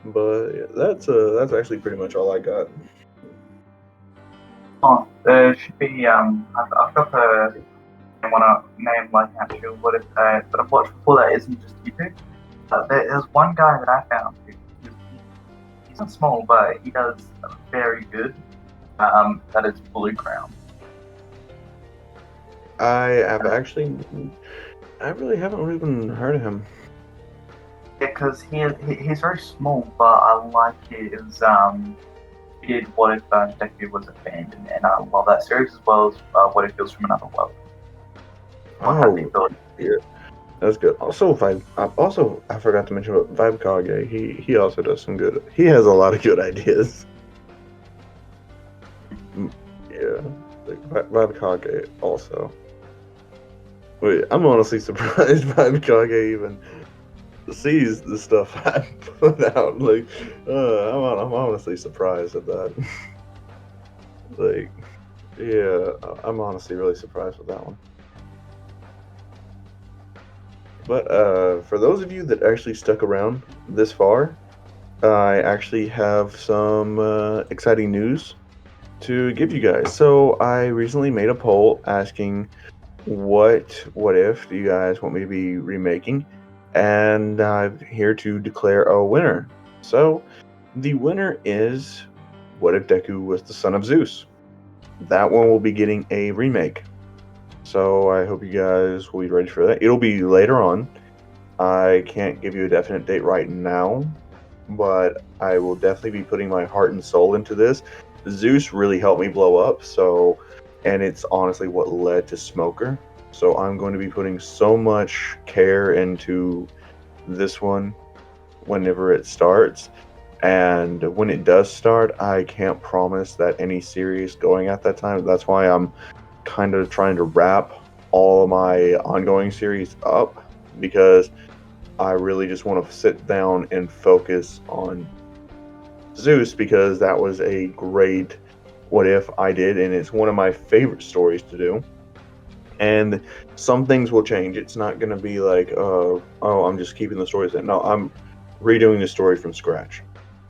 But yeah, that's actually pretty much all I got. Oh, there should be I've got the I want to name like actual what if that I've watched before that isn't just YouTube. There's one guy that I found he's not small, but he does very good. That is Blue Crown. I really haven't even heard of him. Yeah, because he's very small, but I like his he did What If Deku was abandoned, and I love that series as well as What If Feels from Another World. Oh, yeah, that's good. Also, I forgot to mention about Vibe Kage. He also does some good. He has a lot of good ideas. Yeah, like Vibe Kage also. Wait, I'm honestly surprised Vibe Kage even sees the stuff I put out. Like, I'm honestly surprised at that. Like, yeah, I'm honestly really surprised with that one. But for those of you that actually stuck around this far, I actually have some exciting news to give you guys. So I recently made a poll asking what if do you guys want me to be remaking, and I'm here to declare a winner. So the winner is What If Deku Was the Son of Zeus. That one will be getting a remake. So I hope you guys will be ready for that. It'll be later on. I can't give you a definite date right now, but I will definitely be putting my heart and soul into this. Zeus really helped me blow up, and it's honestly what led to Smoker. So I'm going to be putting so much care into this one whenever it starts. And when it does start, I can't promise that any series going at that time. That's why I'm kind of trying to wrap all of my ongoing series up, because I really just want to sit down and focus on Zeus, because that was a great what if I did, and it's one of my favorite stories to do. And some things will change. It's not going to be like, oh, I'm just keeping the stories in. No, I'm redoing the story from scratch.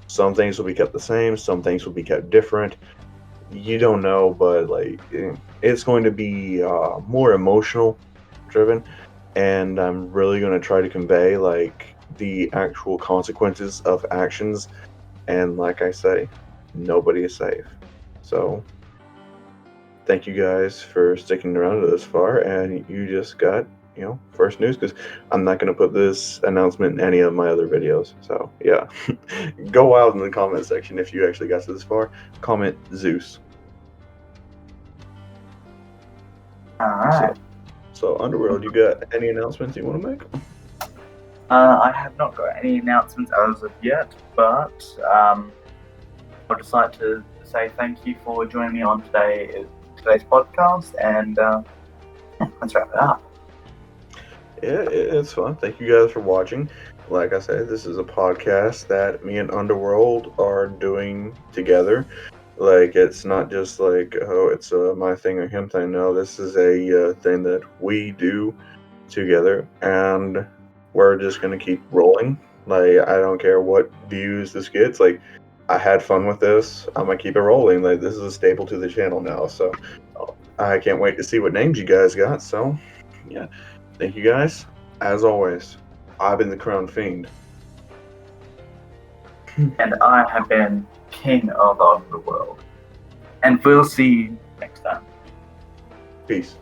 Some things will be kept the same, some things will be kept different. You don't know, but like it's going to be more emotional driven, and I'm really going to try to convey like the actual consequences of actions. And like I say, nobody is safe. So thank you guys for sticking around to this far, and you just got, first news, because I'm not going to put this announcement in any of my other videos. So, yeah. Go wild in the comment section if you actually got to this far. Comment Zeus. Alright. So, Underworld, you got any announcements you want to make? I have not got any announcements as of yet, but I'd just like to say thank you for joining me on today's podcast, and let's wrap it up. Yeah, it's fun. Thank you guys for watching. Like I said, this is a podcast that me and Underworld are doing together. Like, it's not just like, oh, it's my thing or him thing. No, this is a thing that we do together, and we're just gonna keep rolling. Like, I don't care what views this gets. Like, I had fun with this. I'm gonna keep it rolling. Like, this is a staple to the channel now. So I can't wait to see what names you guys got. So yeah, thank you guys. As always, I've been the Crown Fiend. And I have been King of the Underworld. And we'll see you next time. Peace.